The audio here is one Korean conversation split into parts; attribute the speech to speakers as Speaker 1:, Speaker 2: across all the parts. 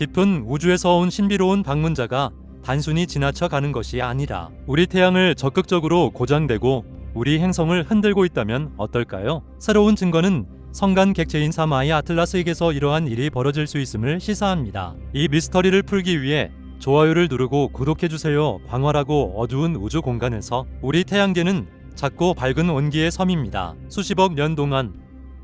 Speaker 1: 깊은 우주에서 온 신비로운 방문자가 단순히 지나쳐 가는 것이 아니라 우리 태양을 적극적으로 고장내고 우리 행성을 흔들고 있다면 어떨까요? 새로운 증거는 성간 객체인 사마이 아틀라스에게서 이러한 일이 벌어질 수 있음을 시사합니다. 이 미스터리를 풀기 위해 좋아요를 누르고 구독해주세요. 광활하고 어두운 우주 공간에서 우리 태양계는 작고 밝은 온기의 섬입니다. 수십억 년 동안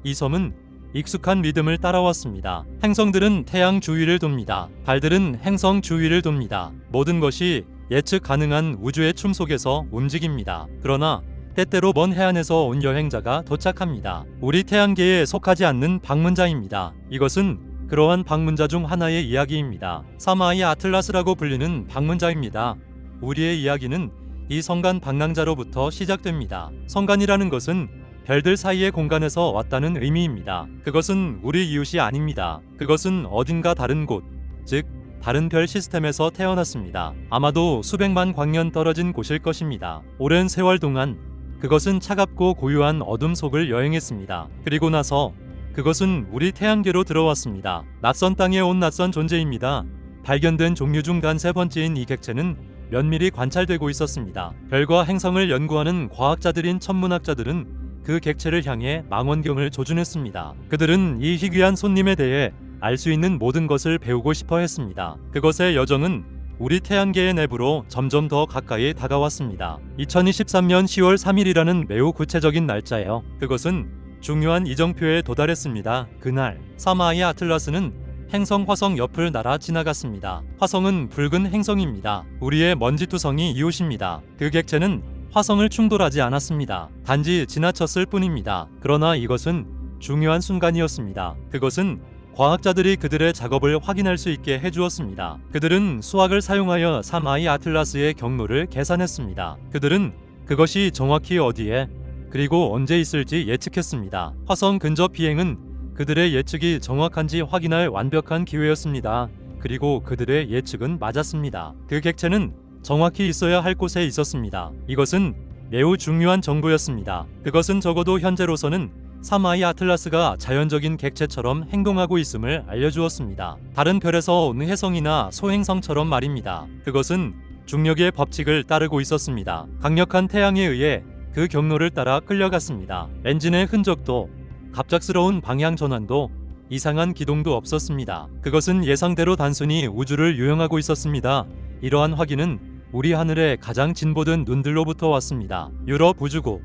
Speaker 1: 이 섬은 익숙한 리듬을 따라왔습니다. 행성들은 태양 주위를 돕니다. 달들은 행성 주위를 돕니다. 모든 것이 예측 가능한 우주의 춤 속에서 움직입니다. 그러나 때때로 먼 해안에서 온 여행자가 도착합니다. 우리 태양계에 속하지 않는 방문자입니다. 이것은 그러한 방문자 중 하나의 이야기입니다. 사마이 아틀라스라고 불리는 방문자입니다. 우리의 이야기는 이 성간 방랑자로부터 시작됩니다. 성간이라는 것은 별들 사이의 공간에서 왔다는 의미입니다. 그것은 우리 이웃이 아닙니다. 그것은 어딘가 다른 곳, 즉 다른 별 시스템에서 태어났습니다. 아마도 수백만 광년 떨어진 곳일 것입니다. 오랜 세월 동안 그것은 차갑고 고요한 어둠 속을 여행했습니다. 그리고 나서 그것은 우리 태양계로 들어왔습니다. 낯선 땅에 온 낯선 존재입니다. 발견된 종류 중 단 세 번째인 이 객체는 면밀히 관찰되고 있었습니다. 별과 행성을 연구하는 과학자들인 천문학자들은 그 객체를 향해 망원경을 조준했습니다. 그들은 이 희귀한 손님에 대해 알 수 있는 모든 것을 배우고 싶어 했습니다. 그것의 여정은 우리 태양계의 내부로 점점 더 가까이 다가왔습니다. 2023년 10월 3일이라는 매우 구체적인 날짜예요. 그것은 중요한 이정표에 도달했습니다. 그날 사마이 아틀라스는 행성 화성 옆을 날아 지나갔습니다. 화성은 붉은 행성입니다. 우리의 먼지투성이 이웃입니다. 그 객체는 화성을 충돌하지 않았습니다. 단지 지나쳤을 뿐입니다. 그러나 이것은 중요한 순간이었습니다. 그것은 과학자들이 그들의 작업을 확인할 수 있게 해주었습니다. 그들은 수학을 사용하여 사마이 아틀라스의 경로를 계산했습니다. 그들은 그것이 정확히 어디에 그리고 언제 있을지 예측했습니다. 화성 근접 비행은 그들의 예측이 정확한지 확인할 완벽한 기회였습니다. 그리고 그들의 예측은 맞았습니다. 그 객체는 정확히 있어야 할 곳에 있었습니다. 이것은 매우 중요한 정보였습니다. 그것은 적어도 현재로서는 사마이 아틀라스가 자연적인 객체처럼 행동하고 있음을 알려주었습니다. 다른 별에서 온 혜성이나 소행성처럼 말입니다. 그것은 중력의 법칙을 따르고 있었습니다. 강력한 태양에 의해 그 경로를 따라 끌려갔습니다. 엔진의 흔적도 갑작스러운 방향 전환도 이상한 기동도 없었습니다. 그것은 예상대로 단순히 우주를 유영하고 있었습니다. 이러한 확인은 우리 하늘의 가장 진보된 눈들로부터 왔습니다. 유럽 우주국,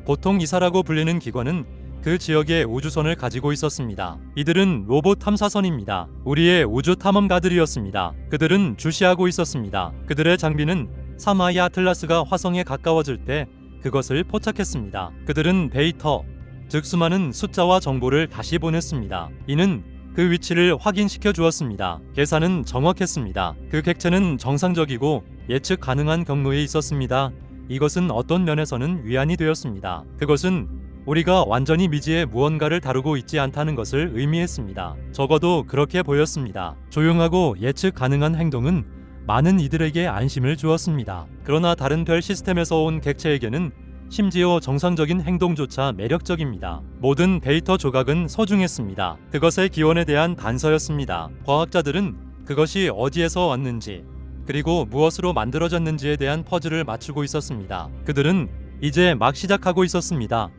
Speaker 1: 보통 이사라고 불리는 기관은 그 지역에 우주선을 가지고 있었습니다. 이들은 로봇 탐사선입니다. 우리의 우주 탐험가들이었습니다. 그들은 주시하고 있었습니다. 그들의 장비는 사마이 아틀라스가 화성에 가까워질 때 그것을 포착했습니다. 그들은 데이터, 즉 수많은 숫자와 정보를 다시 보냈습니다. 이는 그 위치를 확인시켜 주었습니다. 계산은 정확했습니다. 그 객체는 정상적이고 예측 가능한 경로에 있었습니다. 이것은 어떤 면에서는 위안이 되었습니다. 그것은 우리가 완전히 미지의 무언가를 다루고 있지 않다는 것을 의미했습니다. 적어도 그렇게 보였습니다. 조용하고 예측 가능한 행동은 많은 이들에게 안심을 주었습니다. 그러나 다른 별 시스템에서 온 객체에게는 심지어 정상적인 행동조차 매력적입니다. 모든 데이터 조각은 소중했습니다. 그것의 기원에 대한 단서였습니다. 과학자들은 그것이 어디에서 왔는지 그리고 무엇으로 만들어졌는지에 대한 퍼즐을 맞추고 있었습니다. 그들은 이제 막 시작하고 있었습니다.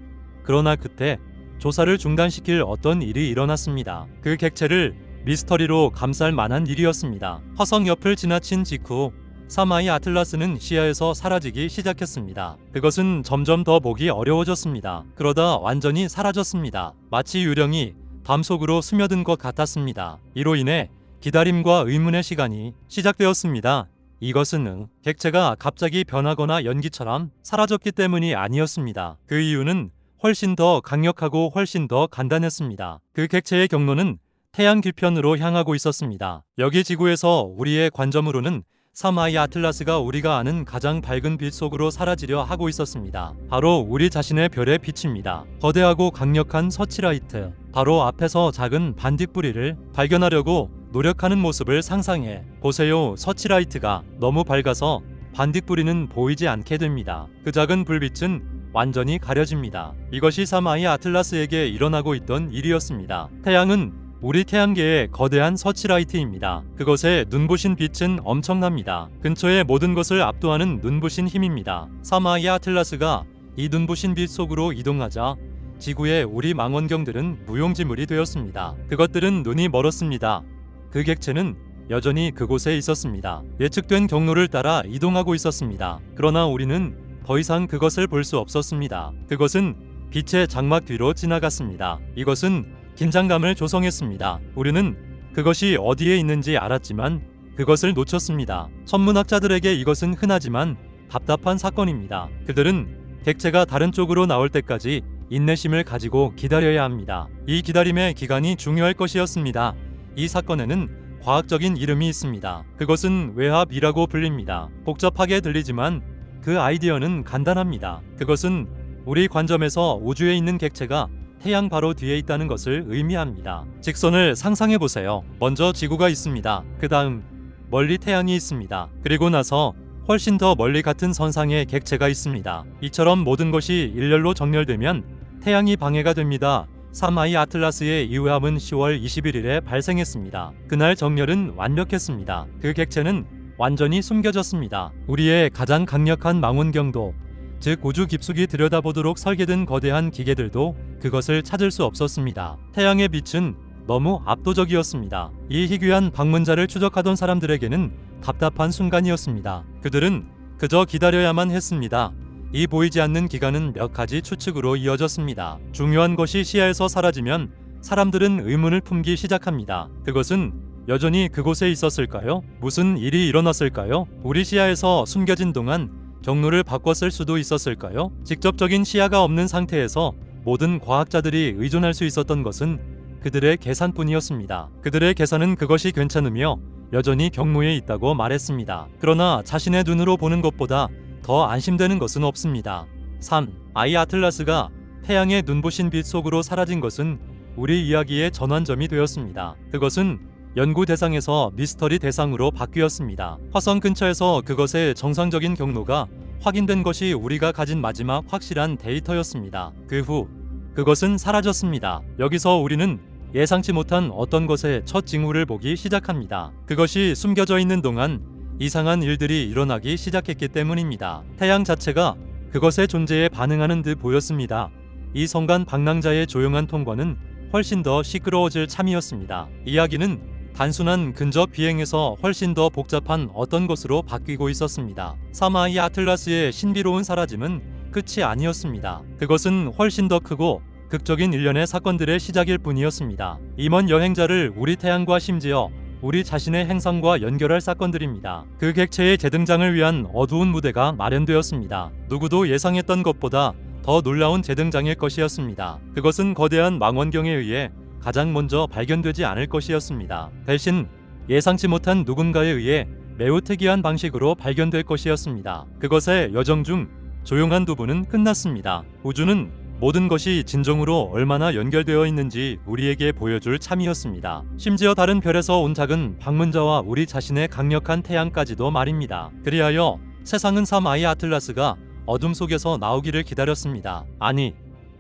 Speaker 1: 그러나 그때 조사를 중단시킬 어떤 일이 일어났습니다. 그 객체를 미스터리로 감쌀 만한 일이었습니다. 화성 옆을 지나친 직후 사마이 아틀라스는 시야에서 사라지기 시작했습니다. 그것은 점점 더 보기 어려워졌습니다. 그러다 완전히 사라졌습니다. 마치 유령이 밤 속으로 스며든 것 같았습니다. 이로 인해 기다림과 의문의 시간이 시작되었습니다. 이것은 객체가 갑자기 변하거나 연기처럼 사라졌기 때문이 아니었습니다. 그 이유는 훨씬 더 강력하고 훨씬 더 간단했습니다. 그 객체의 경로는 태양 뒤편으로 향하고 있었습니다. 여기 지구에서 우리의 관점으로는 사마이 아틀라스가 우리가 아는 가장 밝은 빛 속으로 사라지려 하고 있었습니다. 바로 우리 자신의 별의 빛입니다. 거대하고 강력한 서치라이트, 바로 앞에서 작은 반딧불이를 발견하려고 노력하는 모습을 상상해 보세요. 서치라이트가 너무 밝아서 반딧불이는 보이지 않게 됩니다. 그 작은 불빛은 완전히 가려집니다. 이것이 사마이 아틀라스에게 일어나고 있던 일이었습니다. 태양은 우리 태양계의 거대한 서치라이트입니다. 그것의 눈부신 빛은 엄청납니다. 근처의 모든 것을 압도하는 눈부신 힘입니다. 사마이 아틀라스가 이 눈부신 빛 속으로 이동하자 지구의 우리 망원경들은 무용지물이 되었습니다. 그것들은 눈이 멀었습니다. 그 객체는 여전히 그곳에 있었습니다. 예측된 경로를 따라 이동하고 있었습니다. 그러나 우리는 더 이상 그것을 볼 수 없었습니다. 그것은 빛의 장막 뒤로 지나갔습니다. 이것은 긴장감을 조성했습니다. 우리는 그것이 어디에 있는지 알았지만 그것을 놓쳤습니다. 천문학자들에게 이것은 흔하지만 답답한 사건입니다. 그들은 객체가 다른 쪽으로 나올 때까지 인내심을 가지고 기다려야 합니다. 이 기다림의 기간이 중요할 것이었습니다. 이 사건에는 과학적인 이름이 있습니다. 그것은 외합이라고 불립니다. 복잡하게 들리지만 그 아이디어는 간단합니다. 그것은 우리 관점에서 우주에 있는 객체가 태양 바로 뒤에 있다는 것을 의미합니다. 직선을 상상해 보세요. 먼저 지구가 있습니다. 그 다음 멀리 태양이 있습니다. 그리고 나서 훨씬 더 멀리 같은 선상에 객체가 있습니다. 이처럼 모든 것이 일렬로 정렬되면 태양이 방해가 됩니다. 사마이 아틀라스의 이우함은 10월 21일에 발생했습니다. 그날 정렬은 완벽했습니다. 그 객체는 완전히 숨겨졌습니다. 우리의 가장 강력한 망원경도, 즉 우주 깊숙이 들여다보도록 설계된 거대한 기계들도 그것을 찾을 수 없었습니다. 태양의 빛은 너무 압도적이었습니다. 이 희귀한 방문자를 추적하던 사람들에게는 답답한 순간이었습니다. 그들은 그저 기다려야만 했습니다. 이 보이지 않는 기간은 몇 가지 추측으로 이어졌습니다. 중요한 것이 시야에서 사라지면 사람들은 의문을 품기 시작합니다. 그것은 여전히 그곳에 있었을까요? 무슨 일이 일어났을까요? 우리 시야에서 숨겨진 동안 경로를 바꿨을 수도 있었을까요? 직접적인 시야가 없는 상태에서 모든 과학자들이 의존할 수 있었던 것은 그들의 계산뿐이었습니다. 그들의 계산은 그것이 괜찮으며 여전히 경로에 있다고 말했습니다. 그러나 자신의 눈으로 보는 것보다 더 안심되는 것은 없습니다. 3. 아이 아틀라스가 태양의 눈부신 빛 속으로 사라진 것은 우리 이야기의 전환점이 되었습니다. 그것은 연구 대상에서 미스터리 대상으로 바뀌었습니다. 화성 근처에서 그것의 정상적인 경로가 확인된 것이 우리가 가진 마지막 확실한 데이터였습니다. 그 후 그것은 사라졌습니다. 여기서 우리는 예상치 못한 어떤 것의 첫 징후를 보기 시작합니다. 그것이 숨겨져 있는 동안 이상한 일들이 일어나기 시작했기 때문입니다. 태양 자체가 그것의 존재에 반응하는 듯 보였습니다. 이 성간 방랑자의 조용한 통과는 훨씬 더 시끄러워질 참이었습니다. 이야기는 단순한 근접 비행에서 훨씬 더 복잡한 어떤 것으로 바뀌고 있었습니다. 사마이 아틀라스의 신비로운 사라짐은 끝이 아니었습니다. 그것은 훨씬 더 크고 극적인 일련의 사건들의 시작일 뿐이었습니다. 임원 여행자를 우리 태양과 심지어 우리 자신의 행성과 연결할 사건들입니다. 그 객체의 재등장을 위한 어두운 무대가 마련되었습니다. 누구도 예상했던 것보다 더 놀라운 재등장일 것이었습니다. 그것은 거대한 망원경에 의해 가장 먼저 발견되지 않을 것이었습니다. 대신 예상치 못한 누군가에 의해 매우 특이한 방식으로 발견될 것이었습니다. 그것의 여정 중 조용한 부분은 끝났습니다. 우주는 모든 것이 진정으로 얼마나 연결되어 있는지 우리에게 보여줄 참이었습니다. 심지어 다른 별에서 온 작은 방문자와 우리 자신의 강력한 태양까지도 말입니다. 그리하여 세상은 사마이 아틀라스가 어둠 속에서 나오기를 기다렸습니다. 아니,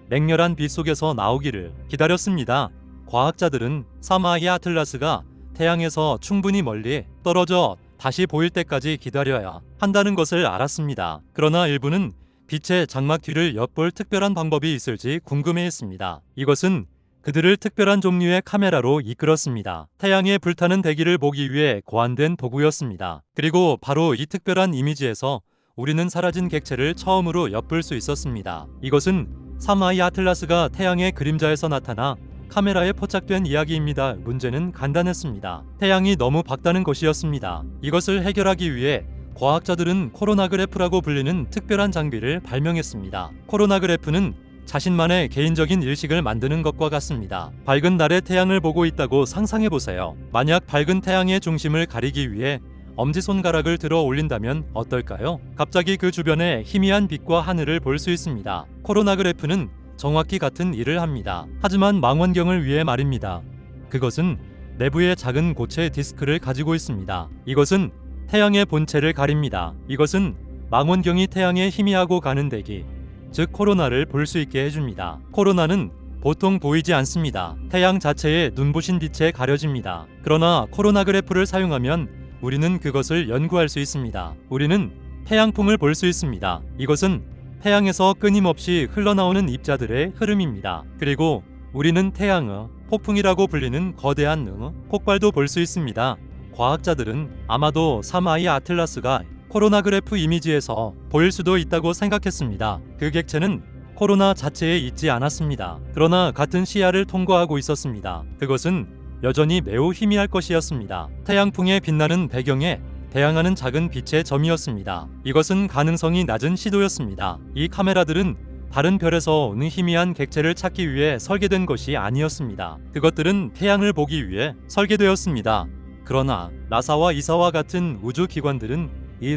Speaker 1: 맹렬한 빛 속에서 나오기를 기다렸습니다. 과학자들은 사마이 아틀라스가 태양에서 충분히 멀리 떨어져 다시 보일 때까지 기다려야 한다는 것을 알았습니다. 그러나 일부는 빛의 장막 뒤를 엿볼 특별한 방법이 있을지 궁금해했습니다. 이것은 그들을 특별한 종류의 카메라로 이끌었습니다. 태양의 불타는 대기를 보기 위해 고안된 도구였습니다. 그리고 바로 이 특별한 이미지에서 우리는 사라진 객체를 처음으로 엿볼 수 있었습니다. 이것은 사마이 아틀라스가 태양의 그림자에서 나타나 카메라에 포착된 이야기입니다. 문제는 간단했습니다. 태양이 너무 밝다는 것이었습니다. 이것을 해결하기 위해 과학자들은 코로나그래프라고 불리는 특별한 장비를 발명했습니다. 코로나그래프는 자신만의 개인적인 일식을 만드는 것과 같습니다. 밝은 날의 태양을 보고 있다고 상상해보세요. 만약 밝은 태양의 중심을 가리기 위해 엄지손가락을 들어 올린다면 어떨까요? 갑자기 그 주변에 희미한 빛과 하늘을 볼 수 있습니다. 코로나그래프는 정확히 같은 일을 합니다. 하지만 망원경을 위해 말입니다. 그것은 내부에 작은 고체 디스크를 가지고 있습니다. 이것은 태양의 본체를 가립니다. 이것은 망원경이 태양에 희미하고 가는 대기, 즉 코로나를 볼 수 있게 해줍니다. 코로나는 보통 보이지 않습니다. 태양 자체의 눈부신 빛에 가려집니다. 그러나 코로나 그래프를 사용하면 우리는 그것을 연구할 수 있습니다. 우리는 태양풍을 볼 수 있습니다. 이것은 태양에서 끊임없이 흘러나오는 입자들의 흐름입니다. 그리고 우리는 태양의 폭풍이라고 불리는 거대한 폭발도 볼 수 있습니다. 과학자들은 아마도 3I 아틀라스가 코로나 그래프 이미지에서 보일 수도 있다고 생각했습니다. 그 객체는 코로나 자체에 있지 않았습니다. 그러나 같은 시야를 통과하고 있었습니다. 그것은 여전히 매우 희미할 것이었습니다. 태양풍에 빛나는 배경에 대항하는 작은 빛의 점이었습니다. 이것은 가능성이 낮은 시도였습니다. 이 카메라들은 다른 별에서 오는 희미한 객체를 찾기 위해 설계된 것이 아니었습니다. 그것들은 태양을 보기 위해 설계되었습니다. 그러나 나사와 이사와 같은 우주기관들은 이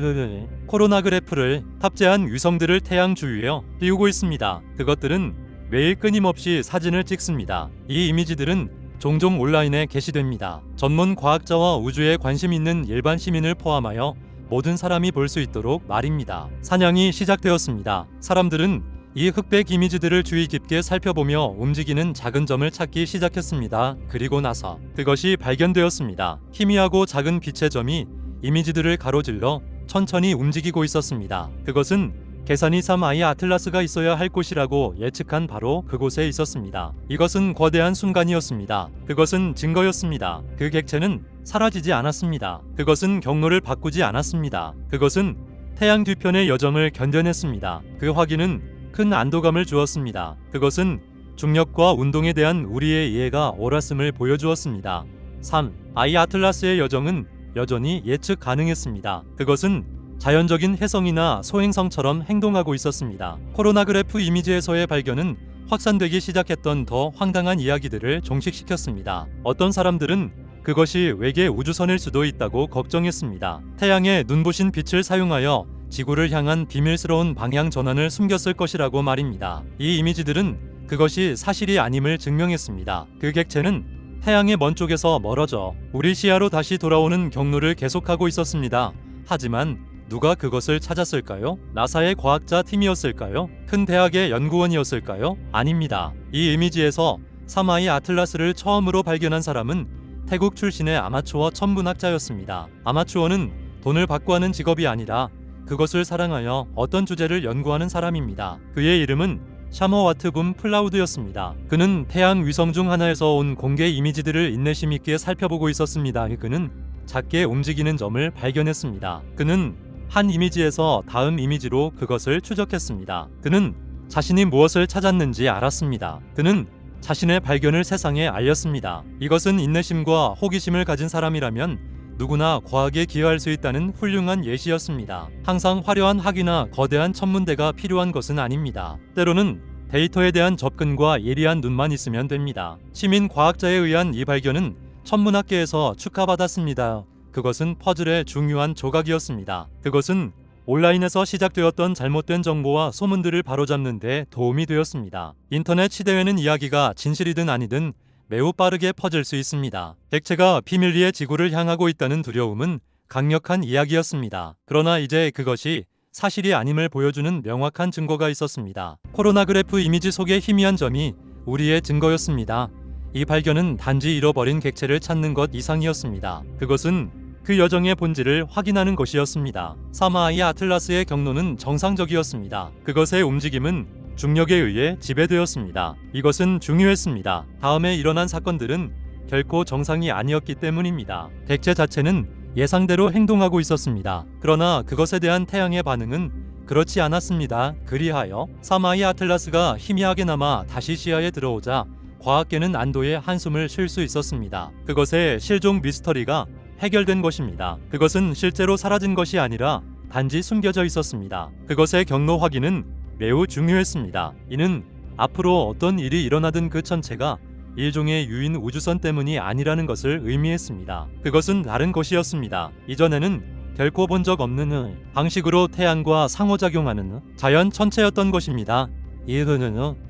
Speaker 1: 코로나 그래프를 탑재한 위성들을 태양 주위에 띄우고 있습니다. 그것들은 매일 끊임없이 사진을 찍습니다. 이 이미지들은 종종 온라인에 게시됩니다. 전문 과학자와 우주에 관심 있는 일반 시민을 포함하여 모든 사람이 볼 수 있도록 말입니다. 사냥이 시작되었습니다. 사람들은 이 흑백 이미지들을 주의 깊게 살펴보며 움직이는 작은 점을 찾기 시작했습니다. 그리고 나서 그것이 발견되었습니다. 희미하고 작은 빛의 점이 이미지들을 가로질러 천천히 움직이고 있었습니다. 그것은 계산이 3I 아틀라스가 있어야 할 곳이라고 예측한 바로 그곳에 있었습니다. 이것은 거대한 순간이었습니다. 그것은 증거였습니다. 그 객체는 사라지지 않았습니다. 그것은 경로를 바꾸지 않았습니다. 그것은 태양 뒤편의 여정을 견뎌냈습니다. 그 확인은 큰 안도감을 주었습니다. 그것은 중력과 운동에 대한 우리의 이해가 옳았음을 보여주었습니다. 3I 아틀라스의 여정은 여전히 예측 가능했습니다. 그것은 자연적인 혜성이나 소행성처럼 행동하고 있었습니다. 코로나 그래프 이미지에서의 발견은 확산되기 시작했던 더 황당한 이야기들을 종식시켰습니다. 어떤 사람들은 그것이 외계 우주선일 수도 있다고 걱정했습니다. 태양의 눈부신 빛을 사용하여 지구를 향한 비밀스러운 방향 전환을 숨겼을 것이라고 말입니다. 이 이미지들은 그것이 사실이 아님을 증명했습니다. 그 객체는 태양의 먼 쪽에서 멀어져 우리 시야로 다시 돌아오는 경로를 계속하고 있었습니다. 하지만 누가 그것을 찾았을까요? 나사의 과학자 팀이었을까요? 큰 대학의 연구원이었을까요? 아닙니다. 이 이미지에서 3I 아틀라스를 처음으로 발견한 사람은 태국 출신의 아마추어 천문학자였습니다. 아마추어는 돈을 받고 하는 직업이 아니라 그것을 사랑하여 어떤 주제를 연구하는 사람입니다. 그의 이름은 샤머와트붐 플라우드였습니다. 그는 태양 위성 중 하나에서 온 공개 이미지들을 인내심 있게 살펴보고 있었습니다. 그는 작게 움직이는 점을 발견했습니다. 그는 한 이미지에서 다음 이미지로 그것을 추적했습니다. 그는 자신이 무엇을 찾았는지 알았습니다. 그는 자신의 발견을 세상에 알렸습니다. 이것은 인내심과 호기심을 가진 사람이라면 누구나 과학에 기여할 수 있다는 훌륭한 예시였습니다. 항상 화려한 학위나 거대한 천문대가 필요한 것은 아닙니다. 때로는 데이터에 대한 접근과 예리한 눈만 있으면 됩니다. 시민 과학자에 의한 이 발견은 천문학계에서 축하받았습니다. 그것은 퍼즐의 중요한 조각이었습니다. 그것은 온라인에서 시작되었던 잘못된 정보와 소문들을 바로잡는 데 도움이 되었습니다. 인터넷 시대에는 이야기가 진실이든 아니든 매우 빠르게 퍼질 수 있습니다. 객체가 비밀리에 지구를 향하고 있다는 두려움은 강력한 이야기였습니다. 그러나 이제 그것이 사실이 아님을 보여주는 명확한 증거가 있었습니다. 코로나 그래프 이미지 속의 희미한 점이 우리의 증거였습니다. 이 발견은 단지 잃어버린 객체를 찾는 것 이상이었습니다. 그것은 그 여정의 본질을 확인하는 것이었습니다. 3I 아틀라스의 경로는 정상적이었습니다. 그것의 움직임은 중력에 의해 지배되었습니다. 이것은 중요했습니다. 다음에 일어난 사건들은 결코 정상이 아니었기 때문입니다. 객체 자체는 예상대로 행동하고 있었습니다. 그러나 그것에 대한 태양의 반응은 그렇지 않았습니다. 그리하여 3I 아틀라스가 희미하게나마 다시 시야에 들어오자 과학계는 안도의 한숨을 쉴 수 있었습니다. 그것의 실종 미스터리가 해결된 것입니다. 그것은 실제로 사라진 것이 아니라 단지 숨겨져 있었습니다. 그것의 경로 확인은 매우 중요했습니다. 이는 앞으로 어떤 일이 일어나든 그 천체가 일종의 유인 우주선 때문이 아니라는 것을 의미했습니다. 그것은 다른 것이었습니다. 이전에는 결코 본 적 없는 방식으로 태양과 상호작용하는 자연 천체였던 것입니다. 이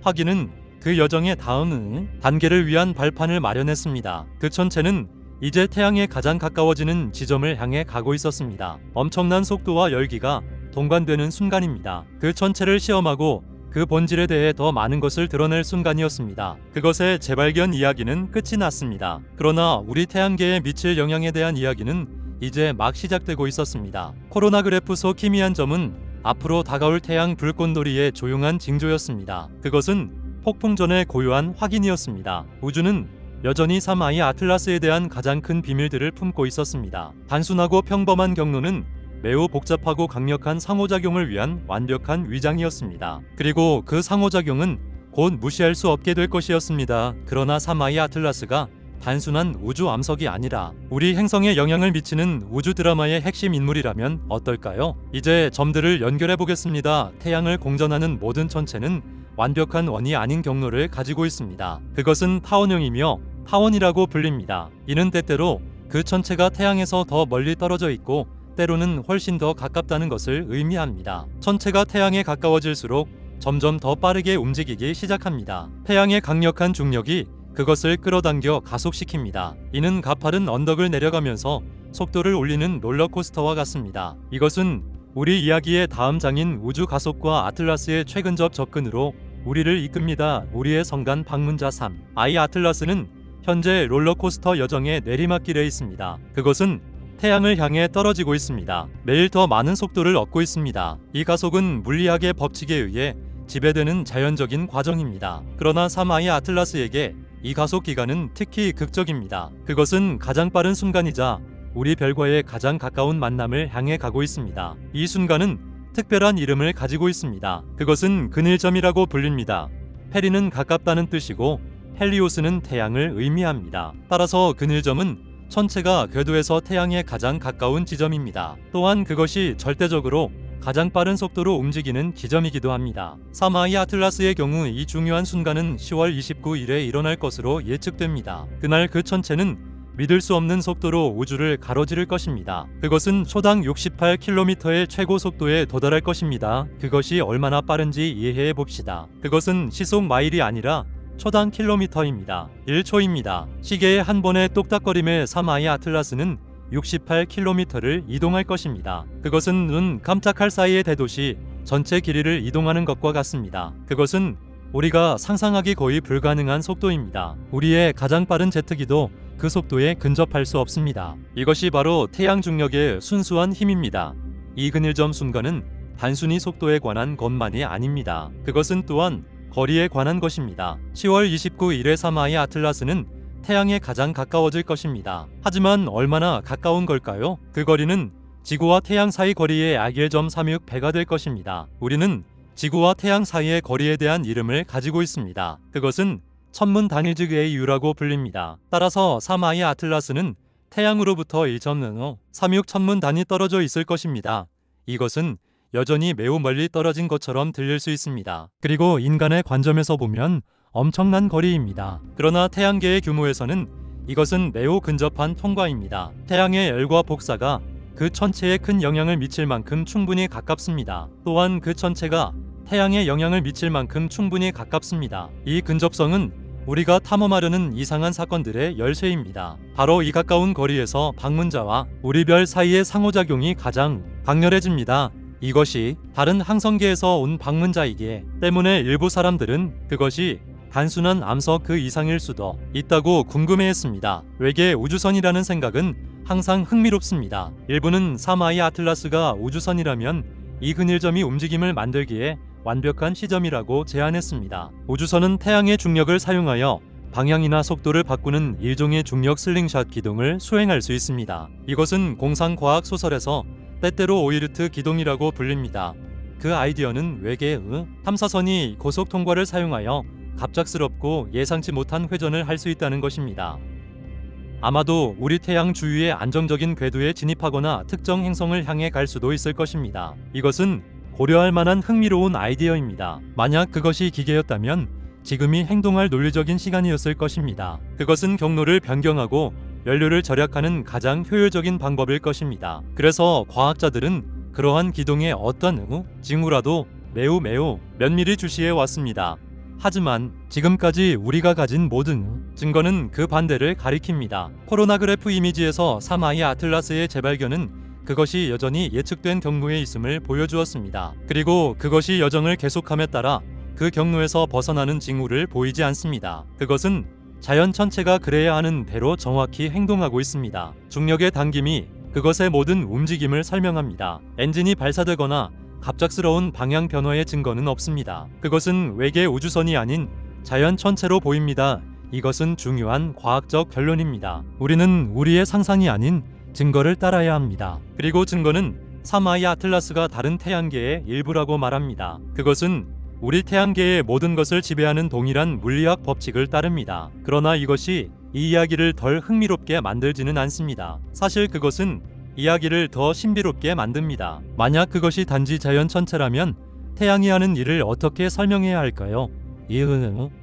Speaker 1: 확인은 그 여정의 다음 단계를 위한 발판을 마련했습니다. 그 천체는 이제 태양에 가장 가까워지는 지점을 향해 가고 있었습니다. 엄청난 속도와 열기가 동반되는 순간입니다. 그 천체를 시험하고 그 본질에 대해 더 많은 것을 드러낼 순간이었습니다. 그것의 재발견 이야기는 끝이 났습니다. 그러나 우리 태양계에 미칠 영향에 대한 이야기는 이제 막 시작되고 있었습니다. 코로나 그래프 속 희미한 점은 앞으로 다가올 태양 불꽃놀이의 조용한 징조였습니다. 그것은 폭풍 전의 고요한 확인이었습니다. 우주는 여전히 3I 아틀라스에 대한 가장 큰 비밀들을 품고 있었습니다. 단순하고 평범한 경로는 매우 복잡하고 강력한 상호작용을 위한 완벽한 위장이었습니다. 그리고 그 상호작용은 곧 무시할 수 없게 될 것이었습니다. 그러나 3I 아틀라스가 단순한 우주 암석이 아니라 우리 행성에 영향을 미치는 우주 드라마의 핵심 인물이라면 어떨까요? 이제 점들을 연결해 보겠습니다. 태양을 공전하는 모든 천체는 완벽한 원이 아닌 경로를 가지고 있습니다. 그것은 타원형이며 타원이라고 불립니다. 이는 때때로 그 천체가 태양에서 더 멀리 떨어져 있고 때로는 훨씬 더 가깝다는 것을 의미합니다. 천체가 태양에 가까워질수록 점점 더 빠르게 움직이기 시작합니다. 태양의 강력한 중력이 그것을 끌어당겨 가속시킵니다. 이는 가파른 언덕을 내려가면서 속도를 올리는 롤러코스터와 같습니다. 이것은 우리 이야기의 다음 장인 우주 가속과 아틀라스의 최근접 접근으로 우리를 이끕니다. 우리의 성간 방문자 3I 아틀라스는 현재 롤러코스터 여정의 내리막길에 있습니다. 그것은 태양을 향해 떨어지고 있습니다. 매일 더 많은 속도를 얻고 있습니다. 이 가속은 물리학의 법칙에 의해 지배되는 자연적인 과정입니다. 그러나 3I 아틀라스에게 이 가속 기간은 특히 극적입니다. 그것은 가장 빠른 순간이자 우리 별과의 가장 가까운 만남을 향해 가고 있습니다. 이 순간은 특별한 이름을 가지고 있습니다. 그것은 근일점이라고 불립니다. 페리는 가깝다는 뜻이고 헬리오스는 태양을 의미합니다. 따라서 근일점은 천체가 궤도에서 태양에 가장 가까운 지점입니다. 또한 그것이 절대적으로 가장 빠른 속도로 움직이는 지점이기도 합니다. 3I 아틀라스의 경우 이 중요한 순간은 10월 29일에 일어날 것으로 예측됩니다. 그날 그 천체는 믿을 수 없는 속도로 우주를 가로지를 것입니다. 그것은 초당 68km의 최고 속도에 도달할 것입니다. 그것이 얼마나 빠른지 이해해 봅시다. 그것은 시속 마일이 아니라 초당 킬로미터입니다. 1초입니다. 시계의 한 번의 똑딱거림에 3I 아틀라스는 68km를 이동할 것입니다. 그것은 눈 깜짝할 사이의 대도시 전체 길이를 이동하는 것과 같습니다. 그것은 우리가 상상하기 거의 불가능한 속도입니다. 우리의 가장 빠른 제트기도 그 속도에 근접할 수 없습니다. 이것이 바로 태양 중력의 순수한 힘입니다. 이 근일점 순간은 단순히 속도에 관한 것만이 아닙니다. 그것은 또한 거리에 관한 것입니다. 10월 29일에 3I 아틀라스는 태양에 가장 가까워질 것입니다. 하지만 얼마나 가까운 걸까요? 그 거리는 지구와 태양 사이 거리의 약 1.36배가 될 것입니다. 우리는 지구와 태양 사이의 거리에 대한 이름을 가지고 있습니다. 그것은 천문 단위 즉 AU라고 불립니다. 따라서 3I 아틀라스는 태양으로부터 1.36 천문 단위 떨어져 있을 것입니다. 이것은 여전히 매우 멀리 떨어진 것처럼 들릴 수 있습니다. 그리고 인간의 관점에서 보면 엄청난 거리입니다. 그러나 태양계의 규모에서는 이것은 매우 근접한 통과입니다. 태양의 열과 복사가 그 천체에 큰 영향을 미칠 만큼 충분히 가깝습니다. 또한 그 천체가 태양에 영향을 미칠 만큼 충분히 가깝습니다. 이 근접성은 우리가 탐험하려는 이상한 사건들의 열쇠입니다. 바로 이 가까운 거리에서 방문자와 우리 별 사이의 상호작용이 가장 강렬해집니다. 이것이 다른 항성계에서 온 방문자이기 때문에 일부 사람들은 그것이 단순한 암석 그 이상일 수도 있다고 궁금해했습니다. 외계 우주선이라는 생각은 항상 흥미롭습니다. 일부는 3I 아틀라스가 우주선이라면 이 근일점이 움직임을 만들기에 완벽한 시점이라고 제안했습니다. 우주선은 태양의 중력을 사용하여 방향이나 속도를 바꾸는 일종의 중력 슬링샷 기동을 수행할 수 있습니다. 이것은 공상과학 소설에서 때때로 오이르트 기동이라고 불립니다. 그 아이디어는 외계의 탐사선이 고속 통과를 사용하여 갑작스럽고 예상치 못한 회전을 할 수 있다는 것입니다. 아마도 우리 태양 주위의 안정적인 궤도에 진입하거나 특정 행성을 향해 갈 수도 있을 것입니다. 이것은 고려할 만한 흥미로운 아이디어입니다. 만약 그것이 기계였다면 지금이 행동할 논리적인 시간이었을 것입니다. 그것은 경로를 변경하고 연료를 절약하는 가장 효율적인 방법일 것입니다. 그래서 과학자들은 그러한 기동의 어떤 징후라도 매우 면밀히 주시해 왔습니다. 하지만 지금까지 우리가 가진 모든 증거는 그 반대를 가리킵니다. 코로나 그래프 이미지에서 3I 아틀라스의 재발견은 그것이 여전히 예측된 경로에 있음을 보여주었습니다. 그리고 그것이 여정을 계속함에 따라 그 경로에서 벗어나는 징후를 보이지 않습니다. 그것은 자연 전체가 그래야 하는 대로 정확히 행동하고 있습니다. 중력의 당김이 그것의 모든 움직임을 설명합니다. 엔진이 발사되거나 갑작스러운 방향 변화의 증거는 없습니다. 그것은 외계 우주선이 아닌 자연 전체로 보입니다. 이것은 중요한 과학적 결론입니다. 우리는 우리의 상상이 아닌 증거를 따라야 합니다. 그리고 증거는 3I 아틀라스가 다른 태양계의 일부라고 말합니다. 그것은 우리 태양계의 모든 것을 지배하는 동일한 물리학 법칙을 따릅니다. 그러나 이것이 이 이야기를 덜 흥미롭게 만들지는 않습니다. 사실 그것은 이야기를 더 신비롭게 만듭니다. 만약 그것이 단지 자연 전체라면 태양이 하는 일을 어떻게 설명해야 할까요?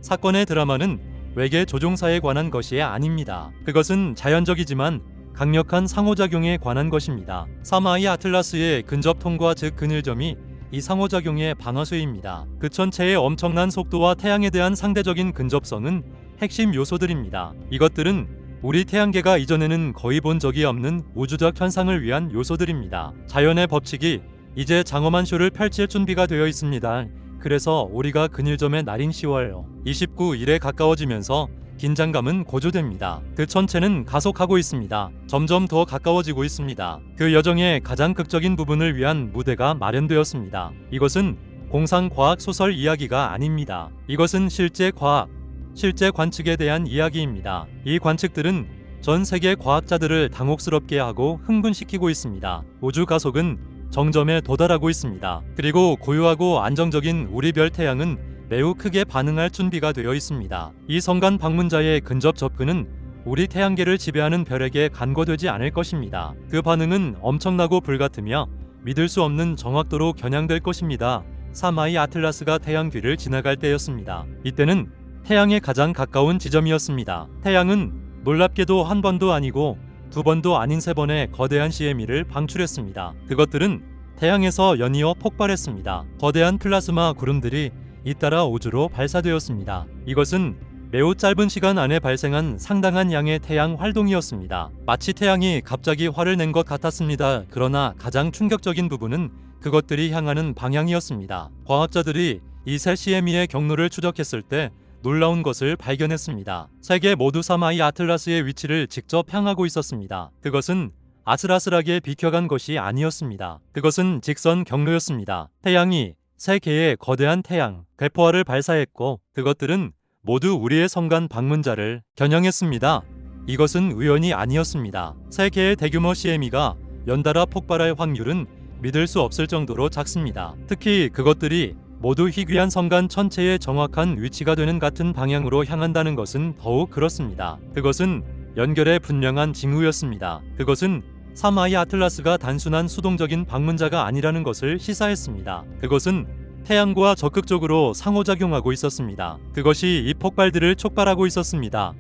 Speaker 1: 사건의 드라마는 외계 조종사에 관한 것이 아닙니다. 그것은 자연적이지만 강력한 상호작용에 관한 것입니다. 3I 아틀라스의 근접 통과 즉 근일점이 이 상호작용의 방아쇠입니다. 그 전체의 엄청난 속도와 태양에 대한 상대적인 근접성은 핵심 요소들입니다. 이것들은 우리 태양계가 이전에는 거의 본 적이 없는 우주적 현상을 위한 요소들입니다. 자연의 법칙이 이제 장엄한 쇼를 펼칠 준비가 되어 있습니다. 그래서 우리가 근일점의 날인 10월 29일에 가까워지면서 긴장감은 고조됩니다. 그 전체는 가속하고 있습니다. 점점 더 가까워지고 있습니다. 그 여정의 가장 극적인 부분을 위한 무대가 마련되었습니다. 이것은 공상과학 소설 이야기가 아닙니다. 이것은 실제 과학, 실제 관측에 대한 이야기입니다. 이 관측들은 전 세계 과학자들을 당혹스럽게 하고 흥분시키고 있습니다. 우주 가속은 정점에 도달하고 있습니다. 그리고 고요하고 안정적인 우리 별 태양은 매우 크게 반응할 준비가 되어 있습니다. 이 성간 방문자의 근접 접근은 우리 태양계를 지배하는 별에게 간과되지 않을 것입니다. 그 반응은 엄청나고 불같으며 믿을 수 없는 정확도로 겨냥될 것입니다. 3I 아틀라스가 태양 뒤를 지나갈 때였습니다. 이때는 태양에 가장 가까운 지점이었습니다. 태양은 놀랍게도 한 번도 아니고 두 번도 아닌 3번의 거대한 CME를 방출했습니다. 그것들은 태양에서 연이어 폭발했습니다. 거대한 플라즈마 구름들이 잇따라 우주로 발사되었습니다. 이것은 매우 짧은 시간 안에 발생한 상당한 양의 태양 활동이었습니다. 마치 태양이 갑자기 화를 낸 것 같았습니다. 그러나 가장 충격적인 부분은 그것들이 향하는 방향이었습니다. 과학자들이 이 세 CME의 경로를 추적했을 때 놀라운 것을 발견했습니다. 세 개 모두 3I 아틀라스의 위치를 직접 향하고 있었습니다. 그것은 아슬아슬하게 비켜간 것이 아니었습니다. 그것은 직선 경로였습니다. 태양이 세 개의 거대한 태양 괴포화를 발사했고 그것들은 모두 우리의 성간 방문자를 겨냥했습니다. 이것은 우연이 아니었습니다. 세 개의 대규모 CME가 연달아 폭발할 확률은 믿을 수 없을 정도로 작습니다. 특히 그것들이 모두 희귀한 성간 천체의 정확한 위치가 되는 같은 방향으로 향한다는 것은 더욱 그렇습니다. 그것은 연결의 분명한 징후였습니다. 그것은 3I 아틀라스가 단순한 수동적인 방문자가 아니라는 것을 시사했습니다. 그것은 태양과 적극적으로 상호작용하고 있었습니다. 그것이 이 폭발들을 촉발하고 있었습니다.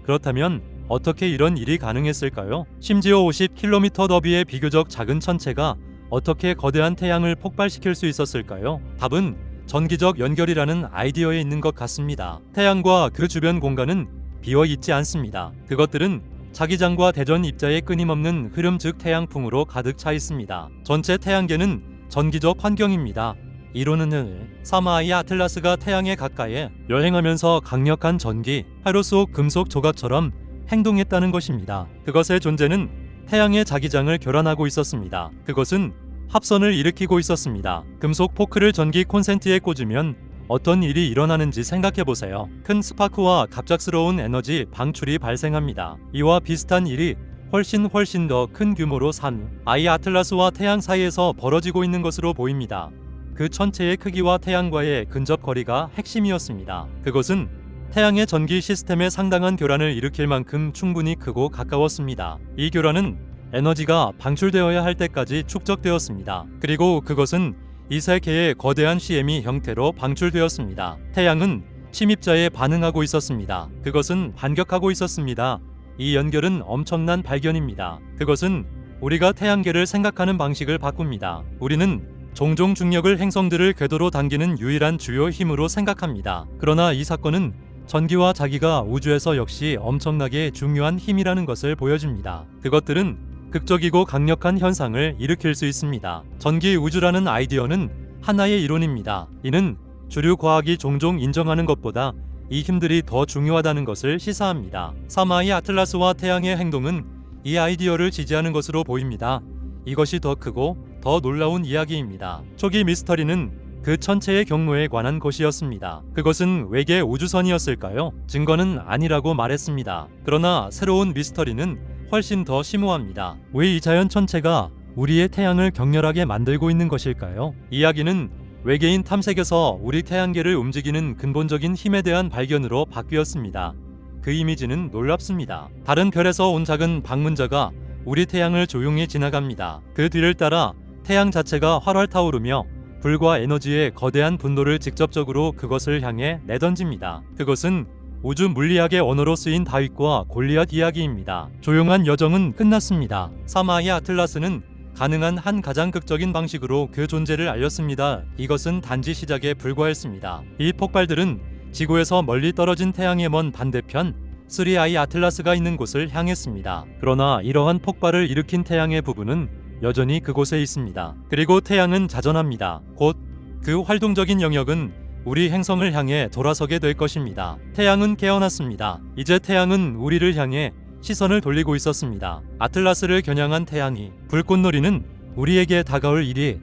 Speaker 1: 그렇다면 어떻게 이런 일이 가능했을까요? 심지어 50km 너비의 비교적 작은 천체가 어떻게 거대한 태양을 폭발시킬 수 있었을까요? 답은 전기적 연결이라는 아이디어에 있는 것 같습니다. 태양과 그 주변 공간은 비어 있지 않습니다. 그것들은 자기장과 대전 입자의 끊임없는 흐름 즉 태양풍으로 가득 차 있습니다. 전체 태양계는 전기적 환경입니다. 이론은 3I 아틀라스가 태양에 가까이 여행하면서 강력한 전기, 화로 속 금속 조각처럼 행동했다는 것입니다. 그것의 존재는 태양의 자기장을 교란하고 있었습니다. 그것은 합선을 일으키고 있었습니다. 금속 포크를 전기 콘센트에 꽂으면 어떤 일이 일어나는지 생각해보세요. 큰 스파크와 갑작스러운 에너지 방출이 발생합니다. 이와 비슷한 일이 훨씬 더 큰 규모로 3I 아틀라스와 태양 사이에서 벌어지고 있는 것으로 보입니다. 그 천체의 크기와 태양과의 근접 거리가 핵심이었습니다. 그것은 태양의 전기 시스템에 상당한 교란을 일으킬 만큼 충분히 크고 가까웠습니다. 이 교란은 에너지가 방출되어야 할 때까지 축적되었습니다. 그리고 그것은 이 세 개의 거대한 CME 형태로 방출되었습니다. 태양은 침입자에 반응하고 있었습니다. 그것은 반격하고 있었습니다. 이 연결은 엄청난 발견입니다. 그것은 우리가 태양계를 생각하는 방식을 바꿉니다. 우리는 종종 중력을 행성들을 궤도로 당기는 유일한 주요 힘으로 생각합니다. 그러나 이 사건은 전기와 자기가 우주에서 역시 엄청나게 중요한 힘이라는 것을 보여줍니다. 그것들은 극적이고 강력한 현상을 일으킬 수 있습니다. 전기 우주라는 아이디어는 하나의 이론입니다. 이는 주류 과학이 종종 인정하는 것보다 이 힘들이 더 중요하다는 것을 시사합니다. 3i 아틀라스와 태양의 행동은 이 아이디어를 지지하는 것으로 보입니다. 이것이 더 크고 더 놀라운 이야기입니다. 초기 미스터리는 그 천체의 경로에 관한 것이었습니다. 그것은 외계 우주선이었을까요? 증거는 아니라고 말했습니다. 그러나 새로운 미스터리는 훨씬 더 심오합니다. 왜 이 자연 천체가 우리의 태양을 격렬하게 만들고 있는 것일까요? 이야기는 외계인 탐색에서 우리 태양계를 움직이는 근본적인 힘에 대한 발견으로 바뀌었습니다. 그 이미지는 놀랍습니다. 다른 별에서 온 작은 방문자가 우리 태양을 조용히 지나갑니다. 그 뒤를 따라 태양 자체가 활활 타오르며 불과 에너지의 거대한 분노를 직접적으로 그것을 향해 내던집니다. 그것은 우주 물리학의 언어로 쓰인 다윗과 골리앗 이야기입니다. 조용한 여정은 끝났습니다. 3i 아틀라스는 가능한 한 가장 극적인 방식으로 그 존재를 알렸습니다. 이것은 단지 시작에 불과했습니다. 이 폭발들은 지구에서 멀리 떨어진 태양의 먼 반대편 3i 아틀라스가 있는 곳을 향했습니다. 그러나 이러한 폭발을 일으킨 태양의 부분은 여전히 그곳에 있습니다. 그리고 태양은 자전합니다. 곧 그 활동적인 영역은 우리 행성을 향해 돌아서게 될 것입니다. 태양은 깨어났습니다. 이제 태양은 우리를 향해 시선을 돌리고 있었습니다. 아틀라스를 겨냥한 태양이 불꽃놀이는 우리에게 다가올 일이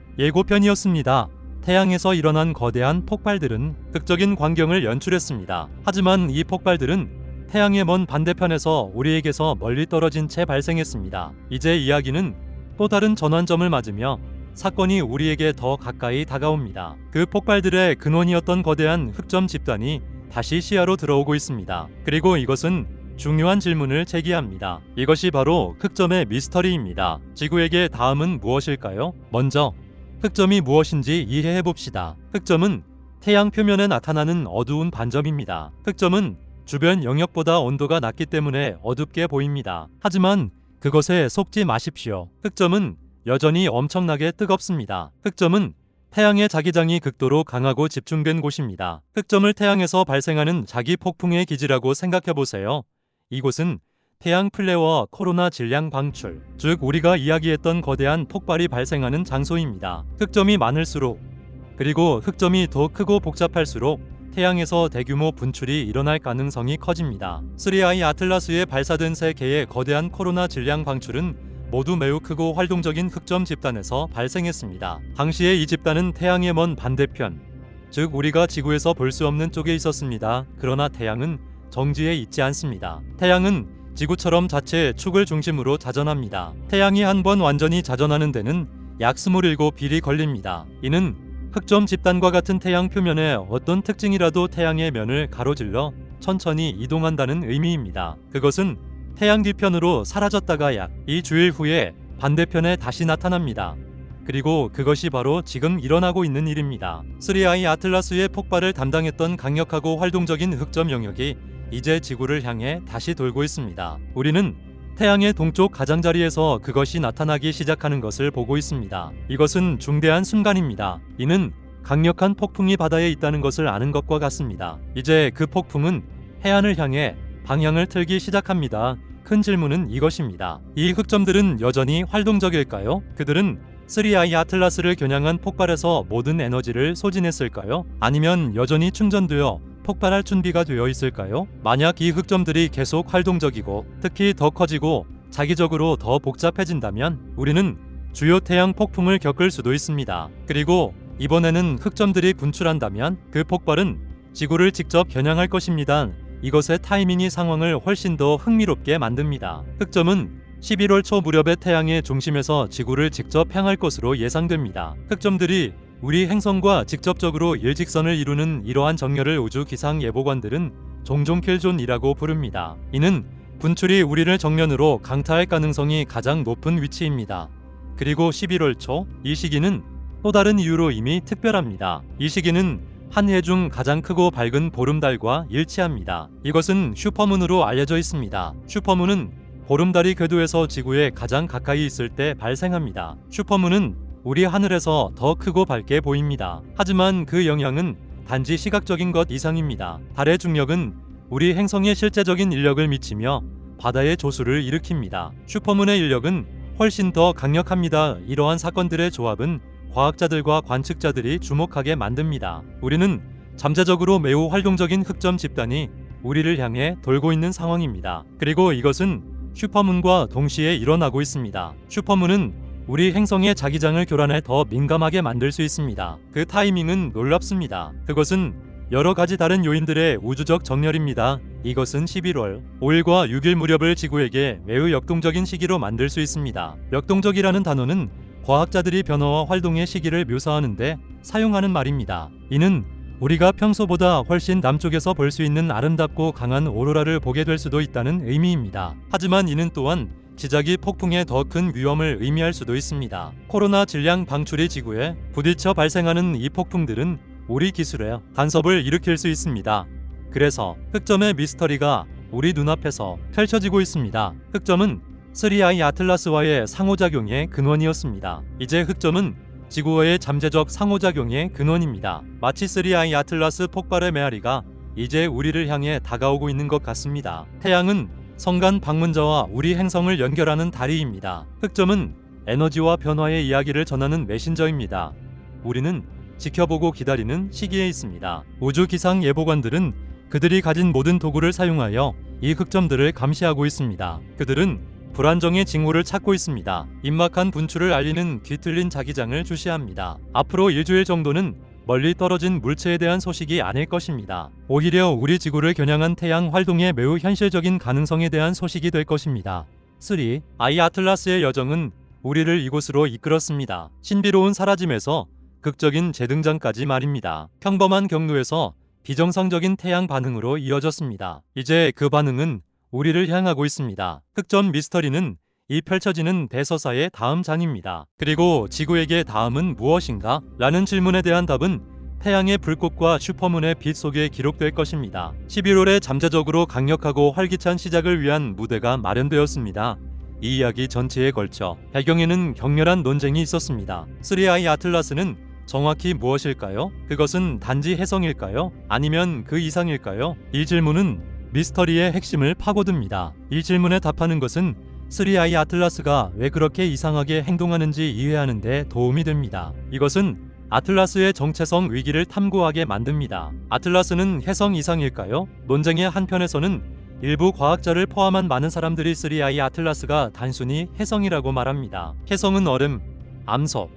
Speaker 1: 예고편이었습니다. 태양에서 일어난 거대한 폭발들은 극적인 광경을 연출했습니다. 하지만 이 폭발들은 태양의 먼 반대편에서 우리에게서 멀리 떨어진 채 발생했습니다. 이제 이야기는 또 다른 전환점을 맞으며 사건이 우리에게 더 가까이 다가옵니다. 그 폭발들의 근원이었던 거대한 흑점 집단이 다시 시야로 들어오고 있습니다. 그리고 이것은 중요한 질문을 제기합니다. 이것이 바로 흑점의 미스터리입니다. 지구에게 다음은 무엇일까요? 먼저 흑점이 무엇인지 이해해봅시다. 흑점은 태양 표면에 나타나는 어두운 반점입니다. 흑점은 주변 영역보다 온도가 낮기 때문에 어둡게 보입니다. 하지만 그것에 속지 마십시오. 흑점은 여전히 엄청나게 뜨겁습니다. 흑점은 태양의 자기장이 극도로 강하고 집중된 곳입니다. 흑점을 태양에서 발생하는 자기 폭풍의 기지라고 생각해보세요. 이곳은 태양 플레어와 코로나 질량 방출, 즉 우리가 이야기했던 거대한 폭발이 발생하는 장소입니다. 흑점이 많을수록, 그리고 흑점이 더 크고 복잡할수록 태양에서 대규모 분출이 일어날 가능성이 커집니다. 3i 아틀라스에 발사된 3개의 거대한 코로나 질량 방출은 모두 매우 크고 활동적인 흑점 집단에서 발생했습니다. 당시에 이 집단은 태양의 먼 반대편, 즉 우리가 지구에서 볼 수 없는 쪽에 있었습니다. 그러나 태양은 정지에 있지 않습니다. 태양은 지구처럼 자체의 축을 중심으로 자전합니다. 태양이 한 번 완전히 자전하는 데는 약 27일이 걸립니다. 이는 흑점 집단과 같은 태양 표면에 어떤 특징이라도 태양의 면을 가로질러 천천히 이동한다는 의미입니다. 그것은 태양 뒤편으로 사라졌다가 약 2주일 후에 반대편에 다시 나타납니다. 그리고 그것이 바로 지금 일어나고 있는 일입니다. 3i 아틀라스의 폭발을 담당했던 강력하고 활동적인 흑점 영역이 이제 지구를 향해 다시 돌고 있습니다. 우리는 태양의 동쪽 가장자리에서 그것이 나타나기 시작하는 것을 보고 있습니다. 이것은 중대한 순간입니다. 이는 강력한 폭풍이 바다에 있다는 것을 아는 것과 같습니다. 이제 그 폭풍은 해안을 향해 방향을 틀기 시작합니다. 큰 질문은 이것입니다. 이 흑점들은 여전히 활동적일까요? 그들은 3i 아틀라스를 겨냥한 폭발에서 모든 에너지를 소진했을까요? 아니면 여전히 충전되어 폭발할 준비가 되어 있을까요? 만약 이 흑점들이 계속 활동적이고 특히 더 커지고 자기적으로 더 복잡해진다면 우리는 주요 태양 폭풍을 겪을 수도 있습니다. 그리고 이번에는 흑점들이 분출한다면 그 폭발은 지구를 직접 겨냥할 것입니다. 이것의 타이밍이 상황을 훨씬 더 흥미롭게 만듭니다. 흑점은 11월 초 무렵에 태양의 중심에서 지구를 직접 향할 것으로 예상됩니다. 흑점들이 우리 행성과 직접적으로 일직선을 이루는 이러한 정렬을 우주 기상 예보관들은 종종 킬존이라고 부릅니다. 이는 분출이 우리를 정면으로 강타할 가능성이 가장 높은 위치입니다. 그리고 11월 초, 이 시기는 또 다른 이유로 이미 특별합니다. 이 시기는 한 해 중 가장 크고 밝은 보름달과 일치합니다. 이것은 슈퍼문으로 알려져 있습니다. 슈퍼문은 보름달이 궤도에서 지구에 가장 가까이 있을 때 발생합니다. 슈퍼문은 우리 하늘에서 더 크고 밝게 보입니다. 하지만 그 영향은 단지 시각적인 것 이상입니다. 달의 중력은 우리 행성에 실제적인 인력을 미치며 바다의 조수를 일으킵니다. 슈퍼문의 인력은 훨씬 더 강력합니다. 이러한 사건들의 조합은 과학자들과 관측자들이 주목하게 만듭니다. 우리는 잠재적으로 매우 활동적인 흑점 집단이 우리를 향해 돌고 있는 상황입니다. 그리고 이것은 슈퍼문과 동시에 일어나고 있습니다. 슈퍼문은 우리 행성의 자기장을 교란해 더 민감하게 만들 수 있습니다. 그 타이밍은 놀랍습니다. 그것은 여러 가지 다른 요인들의 우주적 정렬입니다. 이것은 11월 5일과 6일 무렵을 지구에게 매우 역동적인 시기로 만들 수 있습니다. 역동적이라는 단어는 과학자들이 변화와 활동의 시기를 묘사하는데 사용하는 말입니다. 이는 우리가 평소보다 훨씬 남쪽에서 볼 수 있는 아름답고 강한 오로라를 보게 될 수도 있다는 의미입니다. 하지만 이는 또한 지자기 폭풍의 더 큰 위험을 의미할 수도 있습니다. 코로나 질량 방출이 지구에 부딪혀 발생하는 이 폭풍들은 우리 기술에 간섭을 일으킬 수 있습니다. 그래서 흑점의 미스터리가 우리 눈앞에서 펼쳐지고 있습니다. 흑점은 3I 아틀라스와의 상호작용의 근원이었습니다. 이제 흑점은 지구와의 잠재적 상호작용의 근원입니다. 마치 3I 아틀라스 폭발의 메아리가 이제 우리를 향해 다가오고 있는 것 같습니다. 태양은 성간 방문자와 우리 행성을 연결하는 다리입니다. 흑점은 에너지와 변화의 이야기를 전하는 메신저입니다. 우리는 지켜보고 기다리는 시기에 있습니다. 우주 기상 예보관들은 그들이 가진 모든 도구를 사용하여 이 흑점들을 감시하고 있습니다. 그들은 불안정의 징후를 찾고 있습니다. 임막한 분출을 알리는 뒤틀린 자기장을 주시합니다. 앞으로 일주일 정도는 멀리 떨어진 물체에 대한 소식이 아닐 것입니다. 오히려 우리 지구를 겨냥한 태양 활동의 매우 현실적인 가능성에 대한 소식이 될 것입니다. 3I 아틀라스의 여정은 우리를 이곳으로 이끌었습니다. 신비로운 사라짐에서 극적인 재등장까지 말입니다. 평범한 경로에서 비정상적인 태양 반응으로 이어졌습니다. 이제 그 반응은 우리를 향하고 있습니다. 흑점 미스터리는 이 펼쳐지는 대서사의 다음 장입니다. 그리고 지구에게 다음은 무엇인가? 라는 질문에 대한 답은 태양의 불꽃과 슈퍼문의 빛 속에 기록될 것입니다. 11월에 잠재적으로 강력하고 활기찬 시작을 위한 무대가 마련되었습니다. 이 이야기 전체에 걸쳐 배경에는 격렬한 논쟁이 있었습니다. 3I 아틀라스는 정확히 무엇일까요? 그것은 단지 해성일까요? 아니면 그 이상일까요? 이 질문은 미스터리의 핵심을 파고듭니다. 이 질문에 답하는 것은 3I 아틀라스가 왜 그렇게 이상하게 행동하는지 이해하는 데 도움이 됩니다. 이것은 아틀라스의 정체성 위기를 탐구하게 만듭니다. 아틀라스는 해성 이상일까요? 논쟁의 한편에서는 일부 과학자를 포함한 많은 사람들이 3I 아틀라스가 단순히 해성이라고 말합니다. 해성은 얼음, 암석,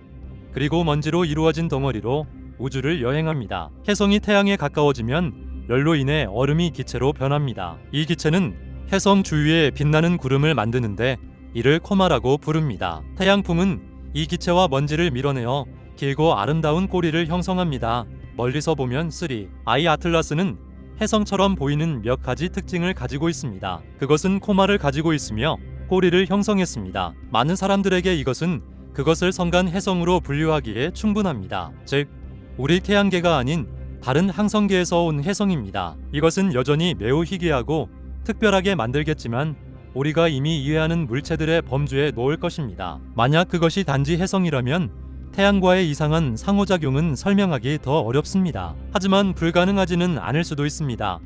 Speaker 1: 그리고 먼지로 이루어진 덩어리로 우주를 여행합니다. 해성이 태양에 가까워지면 열로 인해 얼음이 기체로 변합니다. 이 기체는 해성 주위에 빛나는 구름을 만드는데 이를 코마라고 부릅니다. 태양풍은 이 기체와 먼지를 밀어내어 길고 아름다운 꼬리를 형성합니다. 멀리서 보면 3I 아틀라스는 해성처럼 보이는 몇 가지 특징을 가지고 있습니다. 그것은 코마를 가지고 있으며 꼬리를 형성했습니다. 많은 사람들에게 이것은 그것을 성간 해성으로 분류하기에 충분합니다. 즉, 우리 태양계가 아닌 다른 항성계에서 온 해성입니다. 이것은 여전히 매우 희귀하고 특별하게 만들겠지만 우리가 이미 이해하는 물체들의 범주에 놓을 것입니다. 만약 그것이 단지 해성이라면 태양과의 이상한 상호작용은 설명하기 더 어렵습니다. 하지만 불가능하지는 않을 수도 있습니다.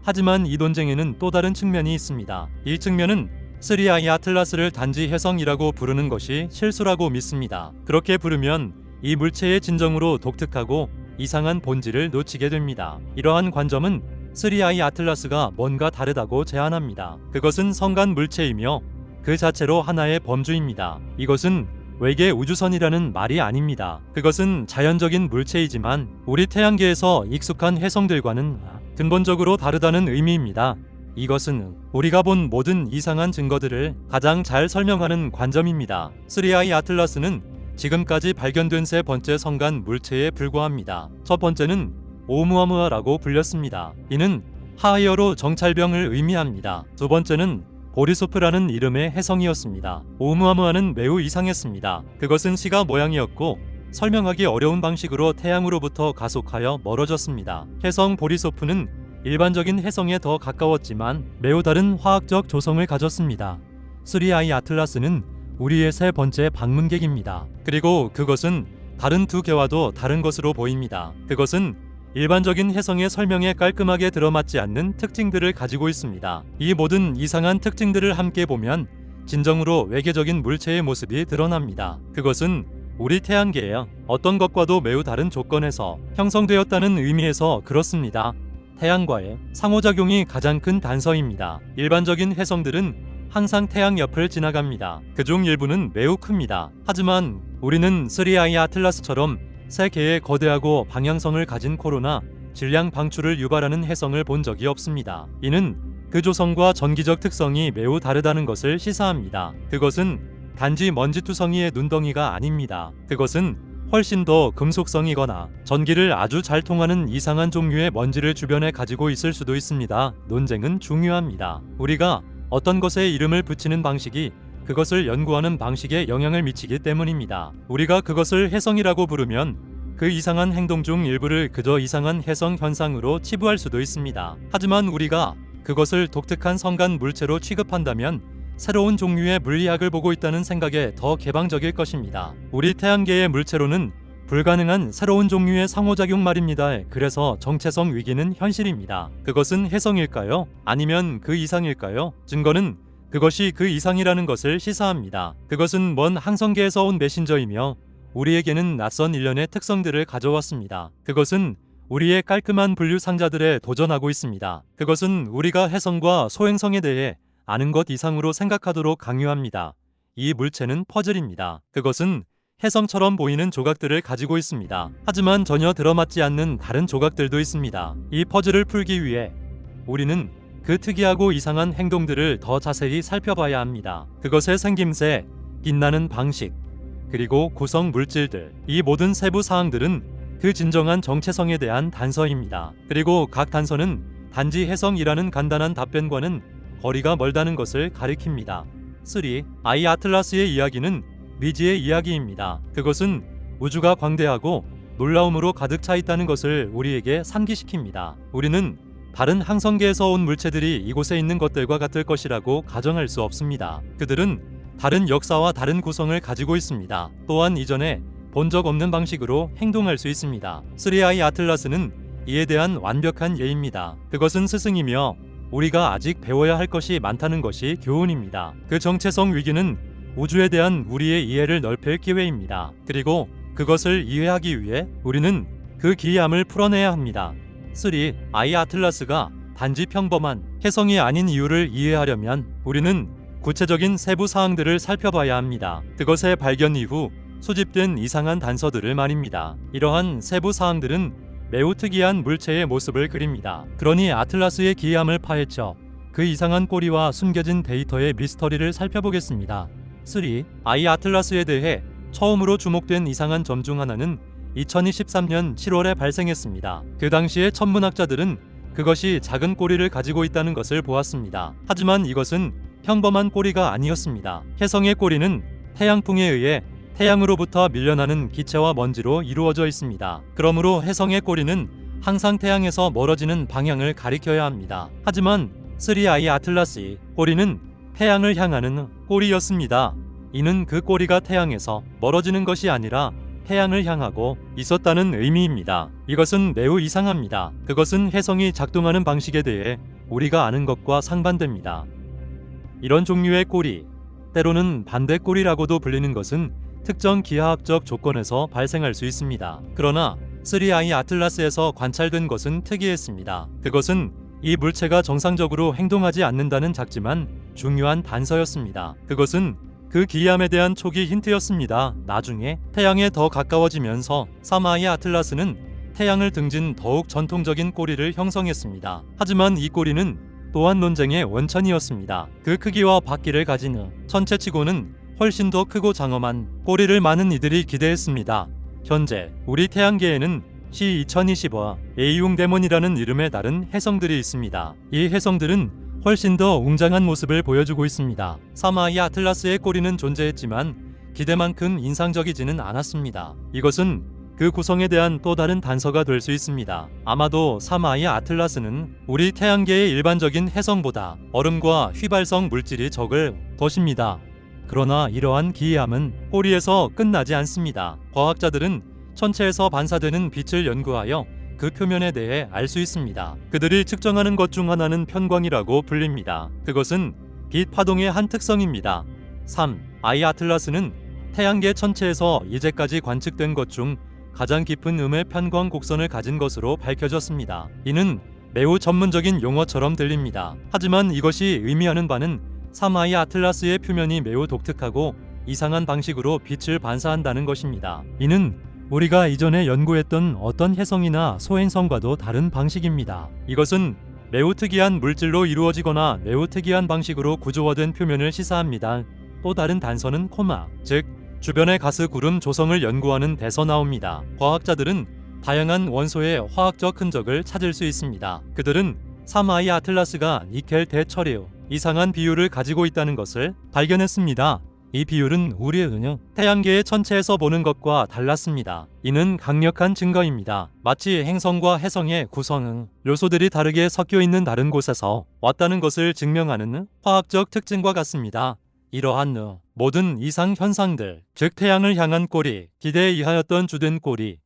Speaker 1: 하지만 이 논쟁에는 또 다른 측면이 있습니다. 이 측면은 3I 아틀라스를 단지 해성이라고 부르는 것이 실수라고 믿습니다. 그렇게 부르면 이 물체의 진정으로 독특하고 이상한 본질을 놓치게 됩니다. 이러한 관점은 3I 아틀라스가 뭔가 다르다고 제안합니다. 그것은 성간 물체이며 그 자체로 하나의 범주입니다. 이것은 외계 우주선이라는 말이 아닙니다. 그것은 자연적인 물체이지만 우리 태양계에서 익숙한 해성들과는 근본적으로 다르다는 의미입니다. 이것은 우리가 본 모든 이상한 증거들을 가장 잘 설명하는 관점입니다. 3I 아틀라스는 지금까지 발견된 세 번째 성간 물체에 불과합니다. 첫 번째는 오umu아무아라고 불렸습니다. 이는 하이어로 정찰병을 의미합니다. 두 번째는 보리소프라는 이름의 해성이었습니다. 오umu아무아는 매우 이상했습니다. 그것은 시가 모양이었고 설명하기 어려운 방식으로 태양으로부터 가속하여 멀어졌습니다. 해성 보리소프는 일반적인 해성에 더 가까웠지만 매우 다른 화학적 조성을 가졌습니다. 3I 아틀라스는 우리의 세 번째 방문객입니다. 그리고 그것은 다른 두 개와도 다른 것으로 보입니다. 그것은 일반적인 해성의 설명에 깔끔하게 들어맞지 않는 특징들을 가지고 있습니다. 이 모든 이상한 특징들을 함께 보면 진정으로 외계적인 물체의 모습이 드러납니다. 그것은 우리 태양계에 어떤 것과도 매우 다른 조건에서 형성되었다는 의미에서 그렇습니다. 태양과의 상호작용이 가장 큰 단서입니다. 일반적인 혜성들은 항상 태양 옆을 지나갑니다. 그중 일부는 매우 큽니다. 하지만 우리는 3I 아틀라스처럼 세 개의 거대하고 방향성을 가진 코로나 질량 방출을 유발하는 혜성을 본 적이 없습니다. 이는 그 조성과 전기적 특성이 매우 다르다는 것을 시사합니다. 그것은 단지 먼지투성이의 눈덩이가 아닙니다. 그것은 훨씬 더 금속성이거나 전기를 아주 잘 통하는 이상한 종류의 먼지를 주변에 가지고 있을 수도 있습니다. 논쟁은 중요합니다. 우리가 어떤 것에 이름을 붙이는 방식이 그것을 연구하는 방식에 영향을 미치기 때문입니다. 우리가 그것을 혜성이라고 부르면 그 이상한 행동 중 일부를 그저 이상한 혜성 현상으로 치부할 수도 있습니다. 하지만 우리가 그것을 독특한 성간 물체로 취급한다면 새로운 종류의 물리학을 보고 있다는 생각에 더 개방적일 것입니다. 우리 태양계의 물체로는 불가능한 새로운 종류의 상호작용 말입니다. 그래서 정체성 위기는 현실입니다. 그것은 혜성일까요? 아니면 그 이상일까요? 증거는 그것이 그 이상이라는 것을 시사합니다. 그것은 먼 항성계에서 온 메신저이며 우리에게는 낯선 일련의 특성들을 가져왔습니다. 그것은 우리의 깔끔한 분류 상자들에 도전하고 있습니다. 그것은 우리가 혜성과 소행성에 대해 아는 것 이상으로 생각하도록 강요합니다. 이 물체는 퍼즐입니다. 그것은 혜성처럼 보이는 조각들을 가지고 있습니다. 하지만 전혀 들어맞지 않는 다른 조각들도 있습니다. 이 퍼즐을 풀기 위해 우리는 그 특이하고 이상한 행동들을 더 자세히 살펴봐야 합니다. 그것의 생김새, 빛나는 방식, 그리고 구성 물질들, 이 모든 세부 사항들은 그 진정한 정체성에 대한 단서입니다. 그리고 각 단서는 단지 혜성이라는 간단한 답변과는 거리가 멀다는 것을 가리킵니다. 3I 아틀라스의 이야기는 미지의 이야기입니다. 그것은 우주가 광대하고 놀라움으로 가득 차 있다는 것을 우리에게 상기시킵니다. 우리는 다른 항성계에서 온 물체들이 이곳에 있는 것들과 같을 것이라고 가정할 수 없습니다. 그들은 다른 역사와 다른 구성을 가지고 있습니다. 또한 이전에 본 적 없는 방식으로 행동할 수 있습니다. 3I 아틀라스는 이에 대한 완벽한 예입니다. 그것은 스승이며 우리가 아직 배워야 할 것이 많다는 것이 교훈입니다. 그 정체성 위기는 우주에 대한 우리의 이해를 넓힐 기회입니다. 그리고 그것을 이해하기 위해 우리는 그 기이함을 풀어내야 합니다. 3I 아틀라스가 단지 평범한 혜성이 아닌 이유를 이해하려면 우리는 구체적인 세부 사항들을 살펴봐야 합니다. 그것의 발견 이후 수집된 이상한 단서들을 말입니다. 이러한 세부 사항들은 매우 특이한 물체의 모습을 그립니다. 그러니 아틀라스의 기이함을 파헤쳐 그 이상한 꼬리와 숨겨진 데이터의 미스터리를 살펴보겠습니다. 3I 아틀라스에 대해 처음으로 주목된 이상한 점 중 하나는 2023년 7월에 발생했습니다. 그 당시에 천문학자들은 그것이 작은 꼬리를 가지고 있다는 것을 보았습니다. 하지만 이것은 평범한 꼬리가 아니었습니다. 혜성의 꼬리는 태양풍에 의해 태양으로부터 밀려나는 기체와 먼지로 이루어져 있습니다. 그러므로 혜성의 꼬리는 항상 태양에서 멀어지는 방향을 가리켜야 합니다. 하지만 3I 아틀라스의 꼬리는 태양을 향하는 꼬리였습니다. 이는 그 꼬리가 태양에서 멀어지는 것이 아니라 태양을 향하고 있었다는 의미입니다. 이것은 매우 이상합니다. 그것은 혜성이 작동하는 방식에 대해 우리가 아는 것과 상반됩니다. 이런 종류의 꼬리, 때로는 반대 꼬리라고도 불리는 것은 특정 기하학적 조건에서 발생할 수 있습니다. 그러나 3I 아틀라스에서 관찰된 것은 특이했습니다. 그것은 이 물체가 정상적으로 행동하지 않는다는 작지만 중요한 단서였습니다. 그것은 그 기이함에 대한 초기 힌트였습니다. 나중에 태양에 더 가까워지면서 3I 아틀라스는 태양을 등진 더욱 전통적인 꼬리를 형성했습니다. 하지만 이 꼬리는 또한 논쟁의 원천이었습니다. 그 크기와 바퀴를 가진 천체치고는 훨씬 더 크고 장엄한 꼬리를 많은 이들이 기대했습니다. 현재 우리 태양계에는 C2025 A용 데몬이라는 이름의 다른 혜성들이 있습니다. 이 혜성들은 훨씬 더 웅장한 모습을 보여주고 있습니다. 3I 아틀라스의 꼬리는 존재했지만 기대만큼 인상적이지는 않았습니다. 이것은 그 구성에 대한 또 다른 단서가 될 수 있습니다. 아마도 3I 아틀라스는 우리 태양계의 일반적인 혜성보다 얼음과 휘발성 물질이 적을 것입니다. 그러나 이러한 기이함은 꼬리에서 끝나지 않습니다. 과학자들은 천체에서 반사되는 빛을 연구하여 그 표면에 대해 알 수 있습니다. 그들이 측정하는 것 중 하나는 편광이라고 불립니다. 그것은 빛 파동의 한 특성입니다. 3I 아틀라스는 태양계 전체에서 이제까지 관측된 것 중 가장 깊은 음의 편광 곡선을 가진 것으로 밝혀졌습니다. 이는 매우 전문적인 용어처럼 들립니다. 하지만 이것이 의미하는 바는 사마이 아틀라스의 표면이 매우 독특하고 이상한 방식으로 빛을 반사한다는 것입니다. 이는 우리가 이전에 연구했던 어떤 혜성이나 소행성과도 다른 방식입니다. 이것은 매우 특이한 물질로 이루어지거나 매우 특이한 방식으로 구조화된 표면을 시사합니다. 또 다른 단서는 코마, 즉 주변의 가스 구름 조성을 연구하는 데서 나옵니다. 과학자들은 다양한 원소의 화학적 흔적을 찾을 수 있습니다. 그들은 사마이 아틀라스가 니켈 대처리우 이상한 비율을 가지고 있다는 것을 발견했습니다. 이 비율은 우리의 태양계의 천체에서 보는 것과 달랐습니다. 이는 강력한 증거입니다. 마치 행성과 해성의 구성 요소들이 다르게 섞여 있는 다른 곳에서 왔다는 것을 증명하는 화학적 특징과 같습니다. 이러한 모든 이상 현상들, 즉 태양을 향한 꼬리, 기대에 의하였던 주된 꼬리,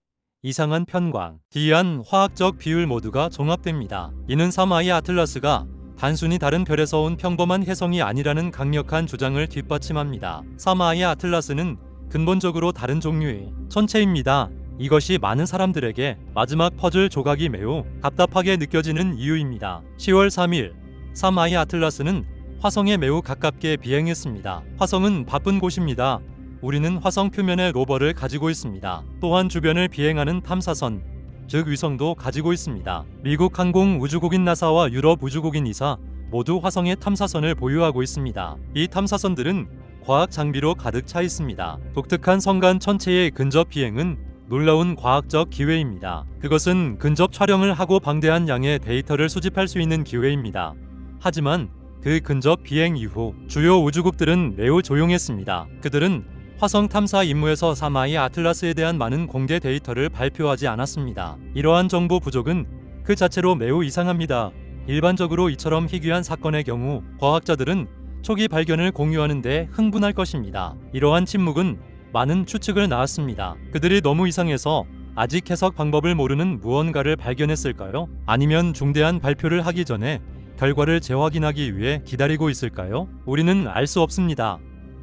Speaker 1: 이상한 편광, 기이한 화학적 비율 모두가 종합됩니다. 이는 사마이 아틀라스가 단순히 다른 별에서 온 평범한 혜성이 아니라는 강력한 주장을 뒷받침합니다. 사마이 아틀라스는 근본적으로 다른 종류의 천체입니다. 이것이 많은 사람들에게 마지막 퍼즐 조각이 매우 답답하게 느껴지는 이유입니다. 10월 3일 사마이 아틀라스는 화성에 매우 가깝게 비행했습니다. 화성은 바쁜 곳입니다. 우리는 화성 표면에 로버를 가지고 있습니다. 또한 주변을 비행하는 탐사선, 즉 위성도 가지고 있습니다. 미국 항공우주국인 나사와 유럽 우주국인 이사 모두 화성의 탐사선을 보유하고 있습니다. 이 탐사선들은 과학 장비로 가득 차 있습니다. 독특한 성간 천체의 근접 비행은 놀라운 과학적 기회입니다. 그것은 근접 촬영을 하고 방대한 양의 데이터를 수집할 수 있는 기회입니다. 하지만 그 근접 비행 이후 주요 우주국들은 매우 조용했습니다. 그들은 화성 탐사 임무에서 사마이 아틀라스에 대한 많은 공개 데이터를 발표하지 않았습니다. 이러한 정보 부족은 그 자체로 매우 이상합니다. 일반적으로 이처럼 희귀한 사건의 경우 과학자들은 초기 발견을 공유하는 데 흥분할 것입니다. 이러한 침묵은 많은 추측을 낳았습니다. 그들이 너무 이상해서 아직 해석 방법을 모르는 무언가를 발견했을까요? 아니면 중대한 발표를 하기 전에 결과를 재확인하기 위해 기다리고 있을까요? 우리는 알 수 없습니다.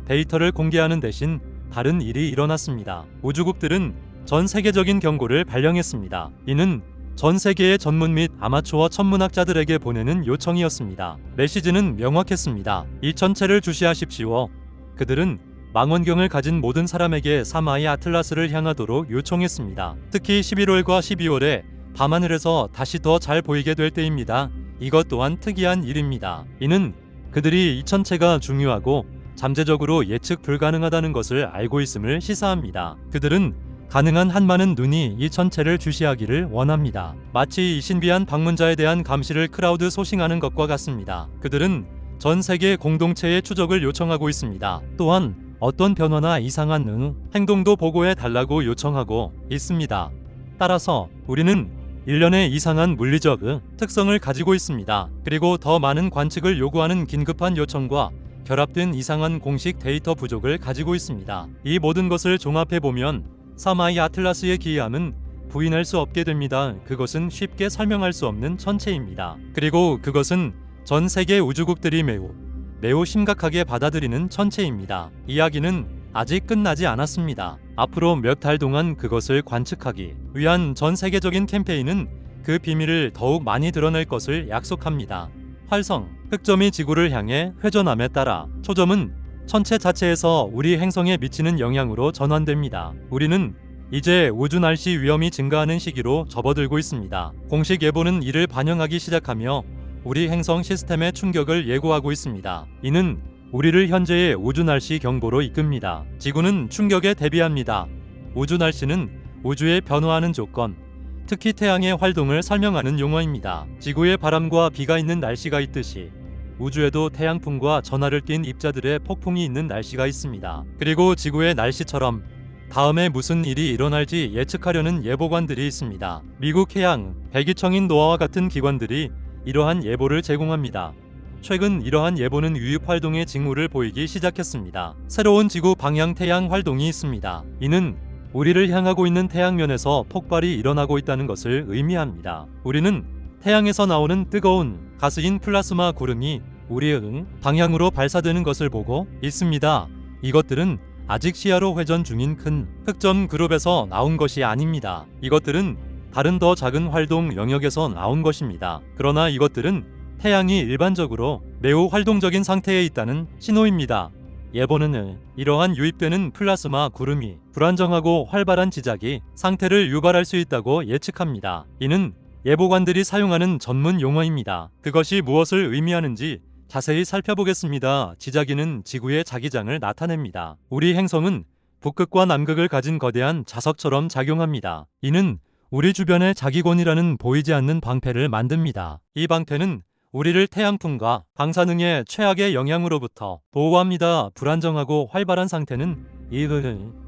Speaker 1: 데이터를 공개하는 대신 다른 일이 일어났습니다. 우주국들은 전 세계적인 경고를 발령했습니다. 이는 전 세계의 전문 및 아마추어 천문학자들에게 보내는 요청이었습니다. 메시지는 명확했습니다. 이 천체를 주시하십시오. 그들은 망원경을 가진 모든 사람에게 사마이 아틀라스를 향하도록 요청했습니다. 특히 11월과 12월에 밤하늘에서 다시 더 잘 보이게 될 때입니다. 이것 또한 특이한 일입니다. 이는 그들이 이 천체가 중요하고 잠재적으로 예측 불가능하다는 것을 알고 있음을 시사합니다. 그들은 가능한 한 많은 눈이 이 천체를 주시하기를 원합니다. 마치 이 신비한 방문자에 대한 감시를 크라우드 소싱하는 것과 같습니다. 그들은 전 세계 공동체의 추적을 요청하고 있습니다. 또한 어떤 변화나 이상한 행동도 보고해 달라고 요청하고 있습니다. 따라서 우리는 일련의 이상한 물리적 특성을 가지고 있습니다. 그리고 더 많은 관측을 요구하는 긴급한 요청과 결합된 이상한 공식 데이터 부족을 가지고 있습니다. 이 모든 것을 종합해보면 사마이 아틀라스의 기이함은 부인할 수 없게 됩니다. 그것은 쉽게 설명할 수 없는 천체입니다. 그리고 그것은 전 세계 우주국들이 매우 심각하게 받아들이는 천체입니다. 이야기는 아직 끝나지 않았습니다. 앞으로 몇 달 동안 그것을 관측하기 위한 전 세계적인 캠페인은 그 비밀을 더욱 많이 드러낼 것을 약속합니다. 활성, 흑점이 지구를 향해 회전함에 따라 초점은 천체 자체에서 우리 행성에 미치는 영향으로 전환됩니다. 우리는 이제 우주 날씨 위험이 증가하는 시기로 접어들고 있습니다. 공식 예보는 이를 반영하기 시작하며 우리 행성 시스템의 충격을 예고하고 있습니다. 이는 우리를 현재의 우주 날씨 경보로 이끕니다. 지구는 충격에 대비합니다. 우주 날씨는 우주의 변화하는 조건, 특히 태양의 활동을 설명하는 용어입니다. 지구에 바람과 비가 있는 날씨가 있듯이 우주에도 태양풍과 전하를 띤 입자들의 폭풍이 있는 날씨가 있습니다. 그리고 지구의 날씨처럼 다음에 무슨 일이 일어날지 예측하려는 예보관들이 있습니다. 미국 해양, 대기청인 노아와 같은 기관들이 이러한 예보를 제공합니다. 최근 이러한 예보는 유입 활동의 징후를 보이기 시작했습니다. 새로운 지구 방향 태양 활동이 있습니다. 이는 우리를 향하고 있는 태양면에서 폭발이 일어나고 있다는 것을 의미합니다. 우리는 태양에서 나오는 뜨거운 가스인 플라스마 구름이 우리의 방향으로 발사되는 것을 보고 있습니다. 이것들은 아직 시야로 회전 중인 큰 흑점 그룹에서 나온 것이 아닙니다. 이것들은 다른 더 작은 활동 영역에서 나온 것입니다. 그러나 이것들은 태양이 일반적으로 매우 활동적인 상태에 있다는 신호입니다. 예보는 이러한 유입되는 플라스마 구름이 불안정하고 활발한 지작이 상태를 유발할 수 있다고 예측합니다. 이는 예보관들이 사용하는 전문 용어입니다. 그것이 무엇을 의미하는지 자세히 살펴보겠습니다. 지자기는 지구의 자기장을 나타냅니다. 우리 행성은 북극과 남극을 가진 거대한 자석처럼 작용합니다. 이는 우리 주변에 자기권이라는 보이지 않는 방패를 만듭니다. 이 방패는 우리를 태양풍과 방사능의 최악의 영향으로부터 보호합니다. 불안정하고 활발한 상태는 이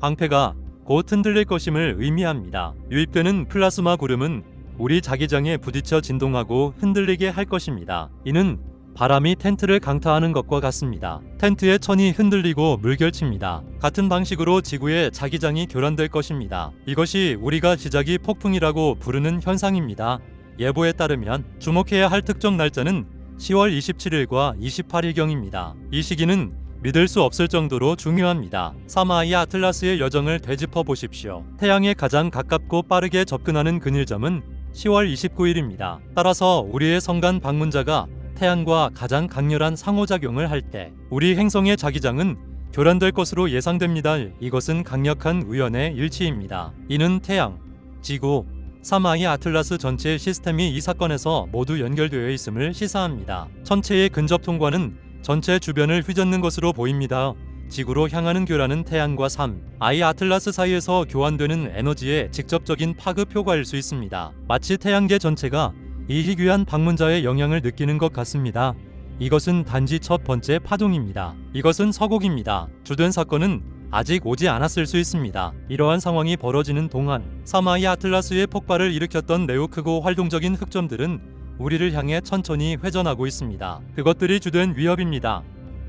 Speaker 1: 방패가 곧 흔들릴 것임을 의미합니다. 유입되는 플라스마 구름은 우리 자기장에 부딪혀 진동하고 흔들리게 할 것입니다. 이는 바람이 텐트를 강타하는 것과 같습니다. 텐트의 천이 흔들리고 물결칩니다. 같은 방식으로 지구의 자기장이 교란될 것입니다. 이것이 우리가 지자기 폭풍이라고 부르는 현상입니다. 예보에 따르면 주목해야 할 특정 날짜는 10월 27일과 28일경입니다. 이 시기는 믿을 수 없을 정도로 중요합니다. 사마이 아틀라스의 여정을 되짚어 보십시오. 태양에 가장 가깝고 빠르게 접근하는 근일점은 10월 29일입니다. 따라서 우리의 성간 방문자가 태양과 가장 강렬한 상호작용을 할 때 우리 행성의 자기장은 교란될 것으로 예상됩니다. 이것은 강력한 우연의 일치입니다. 이는 태양, 지구, 사마이 아틀라스 전체 시스템이 이 사건에서 모두 연결되어 있음을 시사합니다. 천체의 근접 통과는 전체 주변을 휘젓는 것으로 보입니다. 지구로 향하는 교란은 태양과 사마이 아틀라스 사이에서 교환되는 에너지의 직접적인 파급 효과일 수 있습니다. 마치 태양계 전체가 이 희귀한 방문자의 영향을 느끼는 것 같습니다. 이것은 단지 첫 번째 파동입니다. 이것은 서곡입니다. 주된 사건은 아직 오지 않았을 수 있습니다. 이러한 상황이 벌어지는 동안 사마이 아틀라스의 폭발을 일으켰던 매우 크고 활동적인 흑점들은 우리를 향해 천천히 회전하고 있습니다. 그것들이 주된 위협입니다.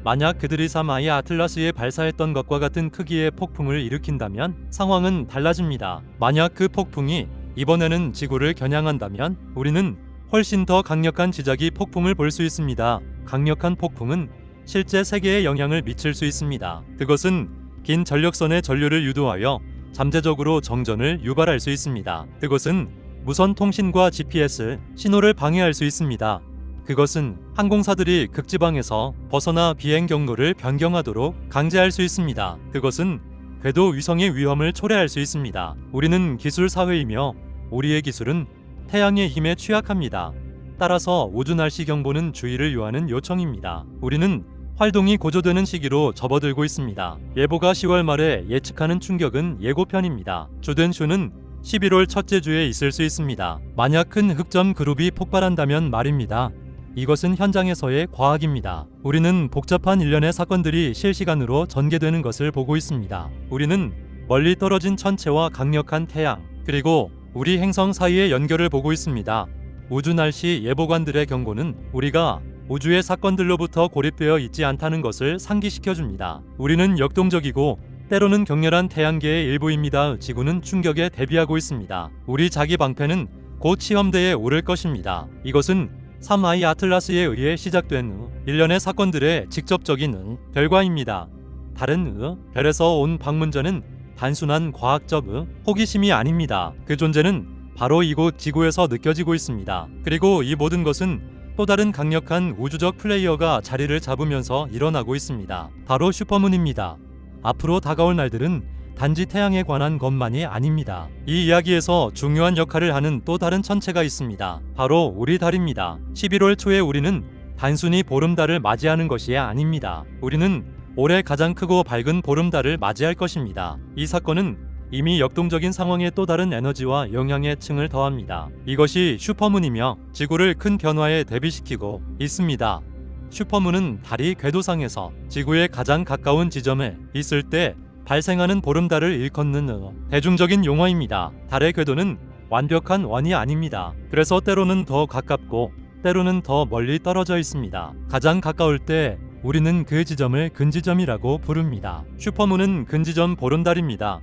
Speaker 1: 만약 그들이 사마이 아틀라스에 발사했던 것과 같은 크기의 폭풍을 일으킨다면 상황은 달라집니다. 만약 그 폭풍이 이번에는 지구를 겨냥한다면 우리는 훨씬 더 강력한 지자기 폭풍을 볼 수 있습니다. 강력한 폭풍은 실제 세계에 영향을 미칠 수 있습니다. 그것은 긴 전력선의 전류를 유도하여 잠재적으로 정전을 유발할 수 있습니다. 그것은 무선 통신과 GPS 신호를 방해할 수 있습니다. 그것은 항공사들이 극지방에서 벗어나 비행 경로를 변경하도록 강제할 수 있습니다. 그것은 궤도 위성의 위험을 초래할 수 있습니다. 우리는 기술 사회이며 우리의 기술은 태양의 힘에 취약합니다. 따라서 우주 날씨 경보는 주의를 요하는 요청입니다. 우리는 활동이 고조되는 시기로 접어들고 있습니다. 예보가 10월 말에 예측하는 충격은 예고편입니다. 주된 수는 11월 첫째 주에 있을 수 있습니다. 만약 큰 흑점 그룹이 폭발한다면 말입니다. 이것은 현장에서의 과학입니다. 우리는 복잡한 일련의 사건들이 실시간으로 전개되는 것을 보고 있습니다. 우리는 멀리 떨어진 천체와 강력한 태양, 그리고 우리 행성 사이의 연결을 보고 있습니다. 우주 날씨 예보관들의 경고는 우리가 우주의 사건들로부터 고립되어 있지 않다는 것을 상기시켜줍니다. 우리는 역동적이고 때로는 격렬한 태양계의 일부입니다. 지구는 충격에 대비하고 있습니다. 우리 자기 방패는 곧 시험대에 오를 것입니다. 이것은 사마이 아틀라스에 의해 시작된 일련의 사건들의 직접적인 결과입니다. 다른 별에서 온 방문자는 단순한 과학적 호기심이 아닙니다. 그 존재는 바로 이곳 지구에서 느껴지고 있습니다. 그리고 이 모든 것은 또 다른 강력한 우주적 플레이어가 자리를 잡으면서 일어나고 있습니다. 바로 슈퍼문입니다. 앞으로 다가올 날들은 단지 태양에 관한 것만이 아닙니다. 이 이야기에서 중요한 역할을 하는 또 다른 천체가 있습니다. 바로 우리 달입니다. 11월 초에 우리는 단순히 보름달을 맞이하는 것이 아닙니다. 우리는 올해 가장 크고 밝은 보름달을 맞이할 것입니다. 이 사건은 이미 역동적인 상황에 또 다른 에너지와 영향의 층을 더합니다. 이것이 슈퍼문이며 지구를 큰 변화에 대비시키고 있습니다. 슈퍼문은 달이 궤도상에서 지구에 가장 가까운 지점에 있을 때 발생하는 보름달을 일컫는 대중적인 용어입니다. 달의 궤도는 완벽한 원이 아닙니다. 그래서 때로는 더 가깝고 때로는 더 멀리 떨어져 있습니다. 가장 가까울 때 우리는 그 지점을 근지점이라고 부릅니다. 슈퍼문은 근지점 보름달입니다.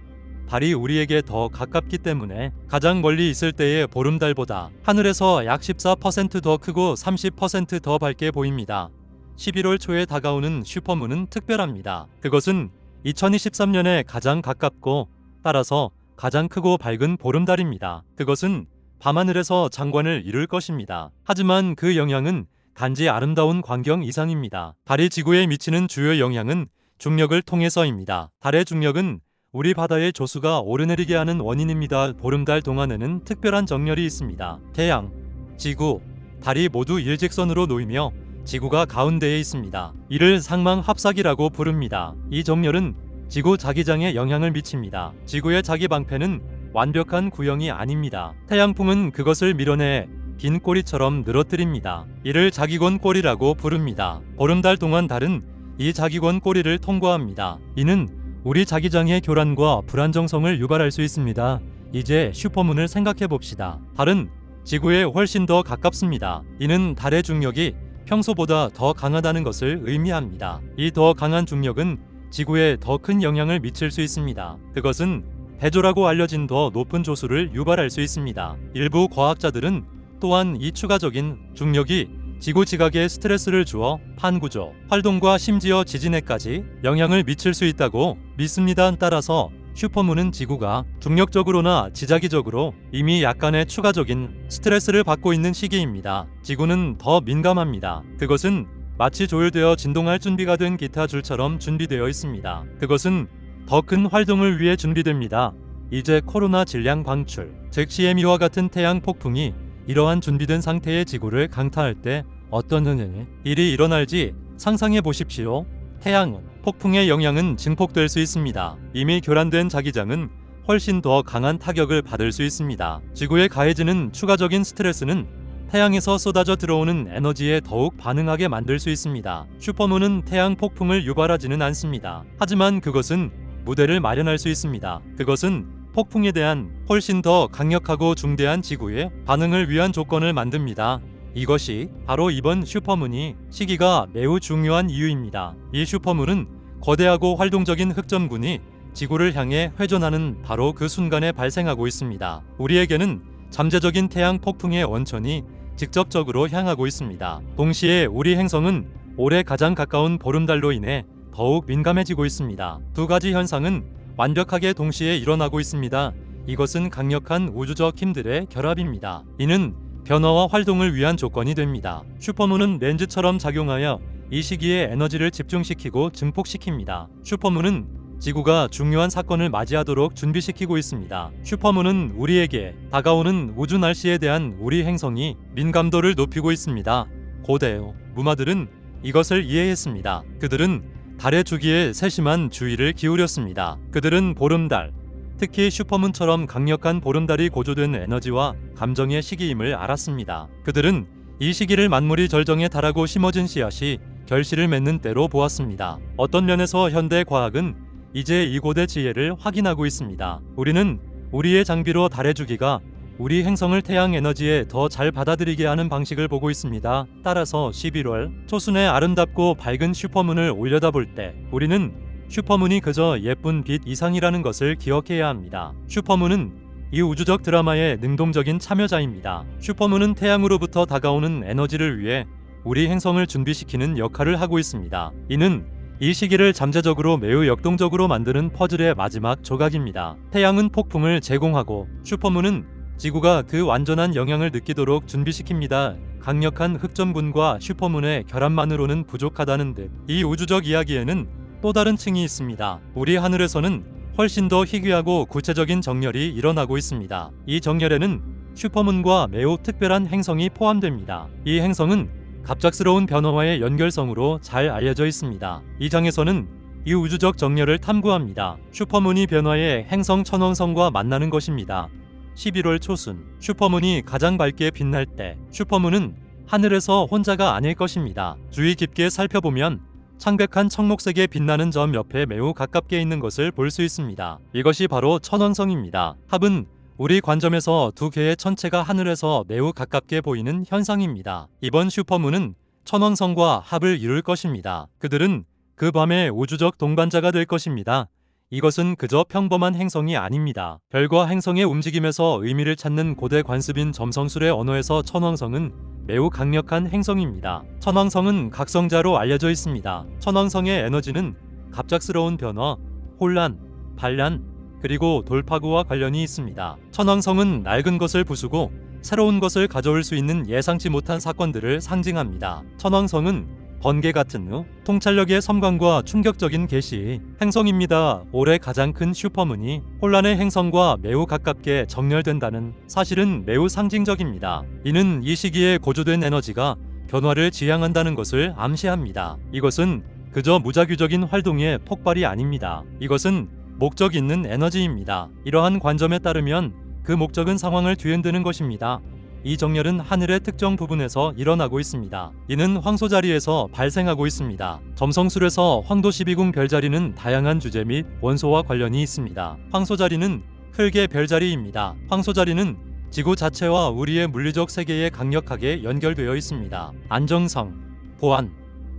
Speaker 1: 달이 우리에게 더 가깝기 때문에 가장 멀리 있을 때의 보름달보다 하늘에서 약 14% 더 크고 30% 더 밝게 보입니다. 11월 초에 다가오는 슈퍼문은 특별합니다. 그것은 2023년에 가장 가깝고 따라서 가장 크고 밝은 보름달입니다. 그것은 밤하늘에서 장관을 이룰 것입니다. 하지만 그 영향은 단지 아름다운 광경 이상입니다. 달이 지구에 미치는 주요 영향은 중력을 통해서입니다. 달의 중력은 우리 바다의 조수가 오르내리게 하는 원인입니다. 보름달 동안에는 특별한 정렬이 있습니다. 태양, 지구, 달이 모두 일직선으로 놓이며 지구가 가운데에 있습니다. 이를 상망합삭이라고 부릅니다. 이 정렬은 지구 자기장에 영향을 미칩니다. 지구의 자기 방패는 완벽한 구형이 아닙니다. 태양풍은 그것을 밀어내 긴 꼬리처럼 늘어뜨립니다. 이를 자기권 꼬리라고 부릅니다. 보름달 동안 달은 이 자기권 꼬리를 통과합니다. 이는 우리 자기장의 교란과 불안정성을 유발할 수 있습니다. 이제 슈퍼문을 생각해 봅시다. 달은 지구에 훨씬 더 가깝습니다. 이는 달의 중력이 평소보다 더 강하다는 것을 의미합니다. 이 더 강한 중력은 지구에 더 큰 영향을 미칠 수 있습니다. 그것은 대조라고 알려진 더 높은 조수를 유발할 수 있습니다. 일부 과학자들은 또한 이 추가적인 중력이 지구 지각에 스트레스를 주어 판구조, 활동과 심지어 지진에까지 영향을 미칠 수 있다고 믿습니다. 따라서 슈퍼문은 지구가 중력적으로나 지자기적으로 이미 약간의 추가적인 스트레스를 받고 있는 시기입니다. 지구는 더 민감합니다. 그것은 마치 조율되어 진동할 준비가 된 기타 줄처럼 준비되어 있습니다. 그것은 더 큰 활동을 위해 준비됩니다. 이제 코로나 질량 방출, 즉 CME와 같은 태양 폭풍이 이러한 준비된 상태의 지구를 강타할 때 어떤 일이 일어날지 상상해 보십시오. 태양은 폭풍의 영향은 증폭될 수 있습니다. 이미 교란된 자기장은 훨씬 더 강한 타격을 받을 수 있습니다. 지구에 가해지는 추가적인 스트레스는 태양에서 쏟아져 들어오는 에너지에 더욱 반응하게 만들 수 있습니다. 슈퍼문은 태양 폭풍을 유발하지는 않습니다. 하지만 그것은 무대를 마련할 수 있습니다. 그것은 폭풍에 대한 훨씬 더 강력하고 중대한 지구의 반응을 위한 조건을 만듭니다. 이것이 바로 이번 슈퍼문이 시기가 매우 중요한 이유입니다. 이 슈퍼문은 거대하고 활동적인 흑점군이 지구를 향해 회전하는 바로 그 순간에 발생하고 있습니다. 우리에게는 잠재적인 태양 폭풍의 원천이 직접적으로 향하고 있습니다. 동시에 우리 행성은 올해 가장 가까운 보름달로 인해 더욱 민감해지고 있습니다. 두 가지 현상은 완벽하게 동시에 일어나고 있습니다. 이것은 강력한 우주적 힘들의 결합입니다. 이는 변화와 활동을 위한 조건이 됩니다. 슈퍼문은 렌즈처럼 작용하여 이 시기에 에너지를 집중시키고 증폭시킵니다. 슈퍼문은 지구가 중요한 사건을 맞이하도록 준비시키고 있습니다. 슈퍼문은 우리에게 다가오는 우주 날씨에 대한 우리 행성이 민감도를 높이고 있습니다. 고대 무마들은 이것을 이해했습니다. 그들은 달의 주기에 세심한 주의를 기울였습니다. 그들은 보름달, 특히 슈퍼문처럼 강력한 보름달이 고조된 에너지와 감정의 시기임을 알았습니다. 그들은 이 시기를 만물이 절정에 달하고 심어진 씨앗이 결실을 맺는 때로 보았습니다. 어떤 면에서 현대 과학은 이제 이 고대 지혜를 확인하고 있습니다. 우리는 우리의 장비로 달의 주기가 우리 행성을 태양 에너지에 더 잘 받아들이게 하는 방식을 보고 있습니다. 따라서 11월 초순에 아름답고 밝은 슈퍼문을 올려다볼 때 우리는 슈퍼문이 그저 예쁜 빛 이상이라는 것을 기억해야 합니다. 슈퍼문은 이 우주적 드라마의 능동적인 참여자입니다. 슈퍼문은 태양으로부터 다가오는 에너지를 위해 우리 행성을 준비시키는 역할을 하고 있습니다. 이는 이 시기를 잠재적으로 매우 역동적으로 만드는 퍼즐의 마지막 조각입니다. 태양은 폭풍을 제공하고 슈퍼문은 지구가 그 완전한 영향을 느끼도록 준비시킵니다. 강력한 흑점군과 슈퍼문의 결합만으로는 부족하다는 듯 이 우주적 이야기에는 또 다른 층이 있습니다. 우리 하늘에서는 훨씬 더 희귀하고 구체적인 정렬이 일어나고 있습니다. 이 정렬에는 슈퍼문과 매우 특별한 행성이 포함됩니다. 이 행성은 갑작스러운 변화와의 연결성으로 잘 알려져 있습니다. 이 장에서는 이 우주적 정렬을 탐구합니다. 슈퍼문이 변화의 행성 천왕성과 만나는 것입니다. 11월 초순, 슈퍼문이 가장 밝게 빛날 때 슈퍼문은 하늘에서 혼자가 아닐 것입니다. 주의 깊게 살펴보면 창백한 청록색의 빛나는 점 옆에 매우 가깝게 있는 것을 볼 수 있습니다. 이것이 바로 천왕성입니다. 합은 우리 관점에서 두 개의 천체가 하늘에서 매우 가깝게 보이는 현상입니다. 이번 슈퍼문은 천왕성과 합을 이룰 것입니다. 그들은 그 밤의 우주적 동반자가 될 것입니다. 이것은 그저 평범한 행성이 아닙니다. 별과 행성의 움직임에서 의미를 찾는 고대 관습인 점성술의 언어에서 천왕성은 매우 강력한 행성입니다. 천왕성은 각성자로 알려져 있습니다. 천왕성의 에너지는 갑작스러운 변화, 혼란, 반란, 그리고 돌파구와 관련이 있습니다. 천왕성은 낡은 것을 부수고 새로운 것을 가져올 수 있는 예상치 못한 사건들을 상징합니다. 천왕성은 번개 같은 통찰력의 섬광과 충격적인 계시의 행성입니다. 올해 가장 큰 슈퍼문이 혼란의 행성과 매우 가깝게 정렬된다는 사실은 매우 상징적입니다. 이는 이 시기에 고조된 에너지가 변화를 지향한다는 것을 암시합니다. 이것은 그저 무작위적인 활동의 폭발이 아닙니다. 이것은 목적 있는 에너지입니다. 이러한 관점에 따르면 그 목적은 상황을 뒤흔드는 것입니다. 이 정렬은 하늘의 특정 부분에서 일어나고 있습니다. 이는 황소 자리에서 발생하고 있습니다. 점성술에서 황도 12궁 별자리는 다양한 주제 및 원소와 관련이 있습니다. 황소 자리는 흙의 별자리입니다. 황소 자리는 지구 자체와 우리의 물리적 세계에 강력하게 연결되어 있습니다. 안정성, 보안,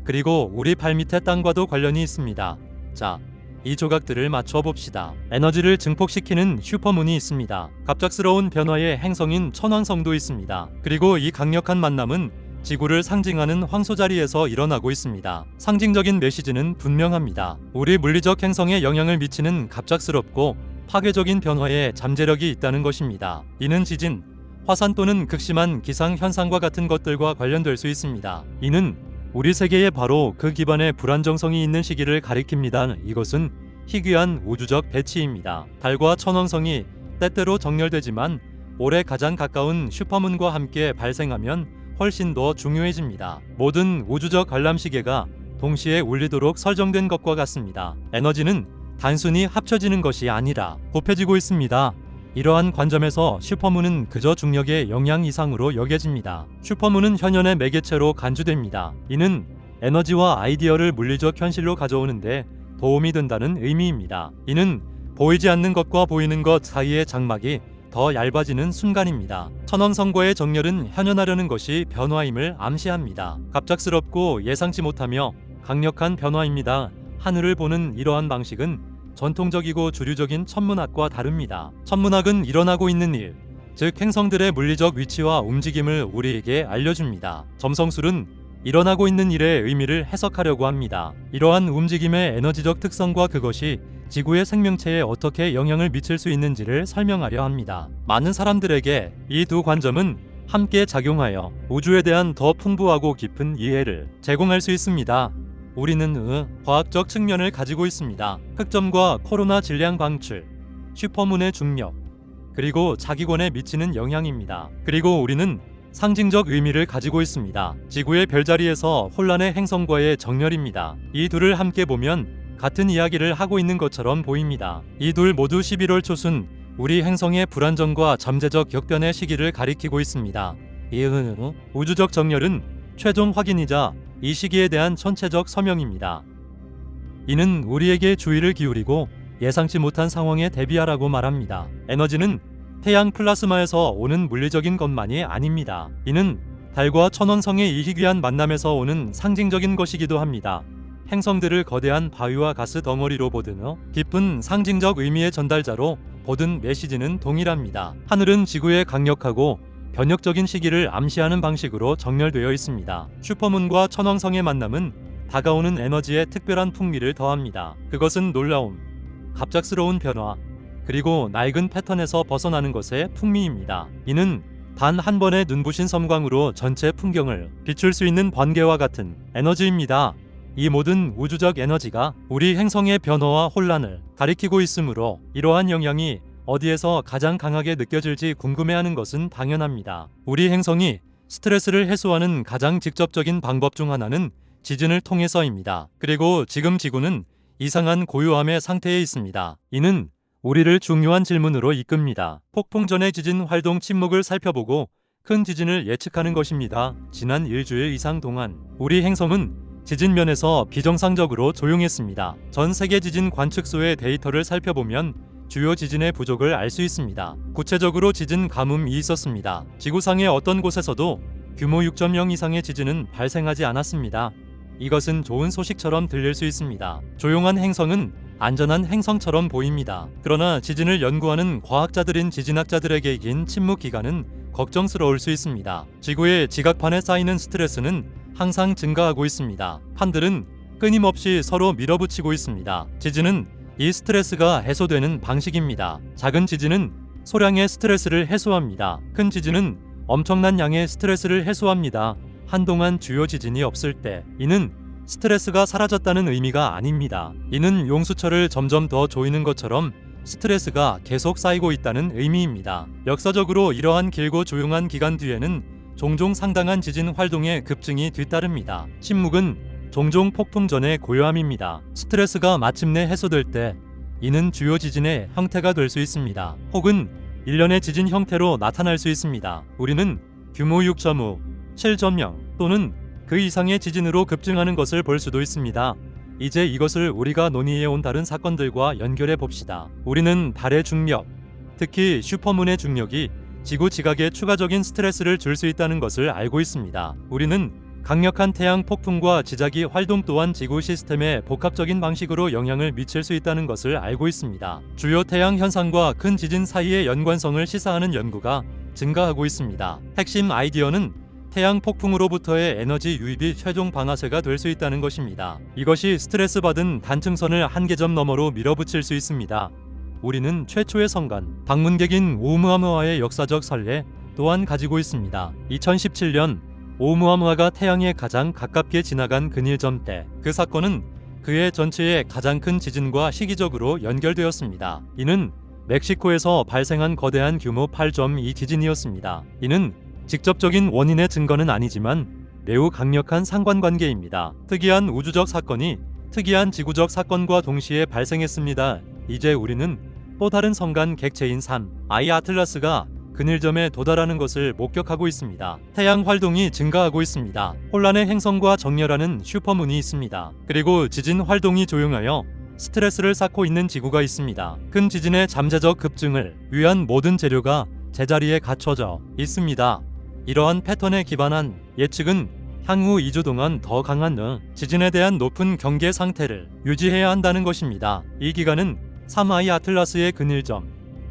Speaker 1: 그리고 우리 발밑의 땅과도 관련이 있습니다. 자, 이 조각들을 맞춰 봅시다. 에너지를 증폭시키는 슈퍼문이 있습니다. 갑작스러운 변화의 행성인 천왕성도 있습니다. 그리고 이 강력한 만남은 지구를 상징하는 황소 자리에서 일어나고 있습니다. 상징적인 메시지는 분명합니다. 우리 물리적 행성에 영향을 미치는 갑작스럽고 파괴적인 변화에 잠재력이 있다는 것입니다. 이는 지진, 화산 또는 극심한 기상 현상과 같은 것들과 관련될 수 있습니다. 이는 우리 세계에 바로 그 기반의 불안정성이 있는 시기를 가리킵니다. 이것은 희귀한 우주적 배치입니다. 달과 천왕성이 때때로 정렬되지만 올해 가장 가까운 슈퍼문과 함께 발생하면 훨씬 더 중요해집니다. 모든 우주적 관람시계가 동시에 울리도록 설정된 것과 같습니다. 에너지는 단순히 합쳐지는 것이 아니라 곱해지고 있습니다. 이러한 관점에서 슈퍼문은 그저 중력의 영향 이상으로 여겨집니다. 슈퍼문은 현현의 매개체로 간주됩니다. 이는 에너지와 아이디어를 물리적 현실로 가져오는데 도움이 된다는 의미입니다. 이는 보이지 않는 것과 보이는 것 사이의 장막이 더 얇아지는 순간입니다. 천왕성과의 정렬은 현현하려는 것이 변화임을 암시합니다. 갑작스럽고 예상치 못하며 강력한 변화입니다. 하늘을 보는 이러한 방식은 전통적이고 주류적인 천문학과 다릅니다. 천문학은 일어나고 있는 일, 즉 행성들의 물리적 위치와 움직임을 우리에게 알려줍니다. 점성술은 일어나고 있는 일의 의미를 해석하려고 합니다. 이러한 움직임의 에너지적 특성과 그것이 지구의 생명체에 어떻게 영향을 미칠 수 있는지를 설명하려 합니다. 많은 사람들에게 이 두 관점은 함께 작용하여 우주에 대한 더 풍부하고 깊은 이해를 제공할 수 있습니다. 우리는 과학적 측면을 가지고 있습니다. 흑점과 코로나 질량 방출, 슈퍼문의 중력, 그리고 자기권에 미치는 영향입니다. 그리고 우리는 상징적 의미를 가지고 있습니다. 지구의 별자리에서 혼란의 행성과의 정렬입니다. 이 둘을 함께 보면 같은 이야기를 하고 있는 것처럼 보입니다. 이 둘 모두 11월 초순 우리 행성의 불안정과 잠재적 격변의 시기를 가리키고 있습니다. 이은 우주적 정렬은 최종 확인이자 이 시기에 대한 전체적 서명입니다. 이는 우리에게 주의를 기울이고 예상치 못한 상황에 대비하라고 말합니다. 에너지는 태양 플라스마에서 오는 물리적인 것만이 아닙니다. 이는 달과 천왕성의 이 희귀한 만남에서 오는 상징적인 것이기도 합니다. 행성들을 거대한 바위와 가스 덩어리로 보든 깊은 상징적 의미의 전달자로 보든 메시지는 동일합니다. 하늘은 지구의 강력하고 변혁적인 시기를 암시하는 방식으로 정렬되어 있습니다. 슈퍼문과 천왕성의 만남은 다가오는 에너지에 특별한 풍미를 더합니다. 그것은 놀라움, 갑작스러운 변화, 그리고 낡은 패턴에서 벗어나는 것의 풍미입니다. 이는 단 한 번의 눈부신 섬광으로 전체 풍경을 비출 수 있는 번개와 같은 에너지입니다. 이 모든 우주적 에너지가 우리 행성의 변화와 혼란을 가리키고 있으므로 이러한 영향이 어디에서 가장 강하게 느껴질지 궁금해하는 것은 당연합니다. 우리 행성이 스트레스를 해소하는 가장 직접적인 방법 중 하나는 지진을 통해서입니다. 그리고 지금 지구는 이상한 고요함의 상태에 있습니다. 이는 우리를 중요한 질문으로 이끕니다. 폭풍 전의 지진 활동 침묵을 살펴보고 큰 지진을 예측하는 것입니다. 지난 일주일 이상 동안 우리 행성은 지진 면에서 비정상적으로 조용했습니다. 전 세계 지진 관측소의 데이터를 살펴보면 주요 지진의 부족을 알 수 있습니다. 구체적으로 지진 가뭄이 있었습니다. 지구상의 어떤 곳에서도 규모 6.0 이상의 지진은 발생하지 않았습니다. 이것은 좋은 소식처럼 들릴 수 있습니다. 조용한 행성은 안전한 행성처럼 보입니다. 그러나 지진을 연구하는 과학자들인 지진학자들에게 긴 침묵 기간은 걱정스러울 수 있습니다. 지구의 지각판에 쌓이는 스트레스는 항상 증가하고 있습니다. 판들은 끊임없이 서로 밀어붙이고 있습니다. 지진은 이 스트레스가 해소되는 방식입니다. 작은 지진은 소량의 스트레스를 해소합니다. 큰 지진은 엄청난 양의 스트레스를 해소합니다. 한동안 주요 지진이 없을 때 이는 스트레스가 사라졌다는 의미가 아닙니다. 이는 용수철을 점점 더 조이는 것처럼 스트레스가 계속 쌓이고 있다는 의미입니다. 역사적으로 이러한 길고 조용한 기간 뒤에는 종종 상당한 지진 활동의 급증이 뒤따릅니다. 침묵은 종종 폭풍 전의 고요함입니다. 스트레스가 마침내 해소될 때 이는 주요 지진의 형태가 될 수 있습니다. 혹은 일련의 지진 형태로 나타날 수 있습니다. 우리는 규모 6.5, 7.0 또는 그 이상의 지진으로 급증하는 것을 볼 수도 있습니다. 이제 이것을 우리가 논의해온 다른 사건들과 연결해 봅시다. 우리는 달의 중력, 특히 슈퍼문의 중력이 지구 지각에 추가적인 스트레스를 줄 수 있다는 것을 알고 있습니다. 우리는 강력한 태양 폭풍과 지자기 활동 또한 지구 시스템에 복합적인 방식으로 영향을 미칠 수 있다는 것을 알고 있습니다. 주요 태양 현상과 큰 지진 사이의 연관성을 시사하는 연구가 증가하고 있습니다. 핵심 아이디어는 태양 폭풍으로부터의 에너지 유입이 최종 방아쇠가 될 수 있다는 것입니다. 이것이 스트레스 받은 단층선을 한계점 너머로 밀어붙일 수 있습니다. 우리는 최초의 성간, 방문객인 오umuamua 역사적 선례 또한 가지고 있습니다. 2017년 오umuamua가 태양에 가장 가깝게 지나간 근일점 때 그 사건은 그해 전체의 가장 큰 지진과 시기적으로 연결되었습니다. 이는 멕시코에서 발생한 거대한 규모 8.2 지진이었습니다. 이는 직접적인 원인의 증거는 아니지만 매우 강력한 상관관계입니다. 특이한 우주적 사건이 특이한 지구적 사건과 동시에 발생했습니다. 이제 우리는 또 다른 성간 객체인 3I 아틀라스가 근일점에 도달하는 것을 목격하고 있습니다. 태양 활동이 증가하고 있습니다. 혼란의 행성과 정렬하는 슈퍼문이 있습니다. 그리고 지진 활동이 조용하여 스트레스를 쌓고 있는 지구가 있습니다. 큰 지진의 잠재적 급증을 위한 모든 재료가 제자리에 갖춰져 있습니다. 이러한 패턴에 기반한 예측은 향후 2주 동안 더 강한 지진에 대한 높은 경계 상태를 유지해야 한다는 것입니다. 이 기간은 3I 아틀라스의 근일점,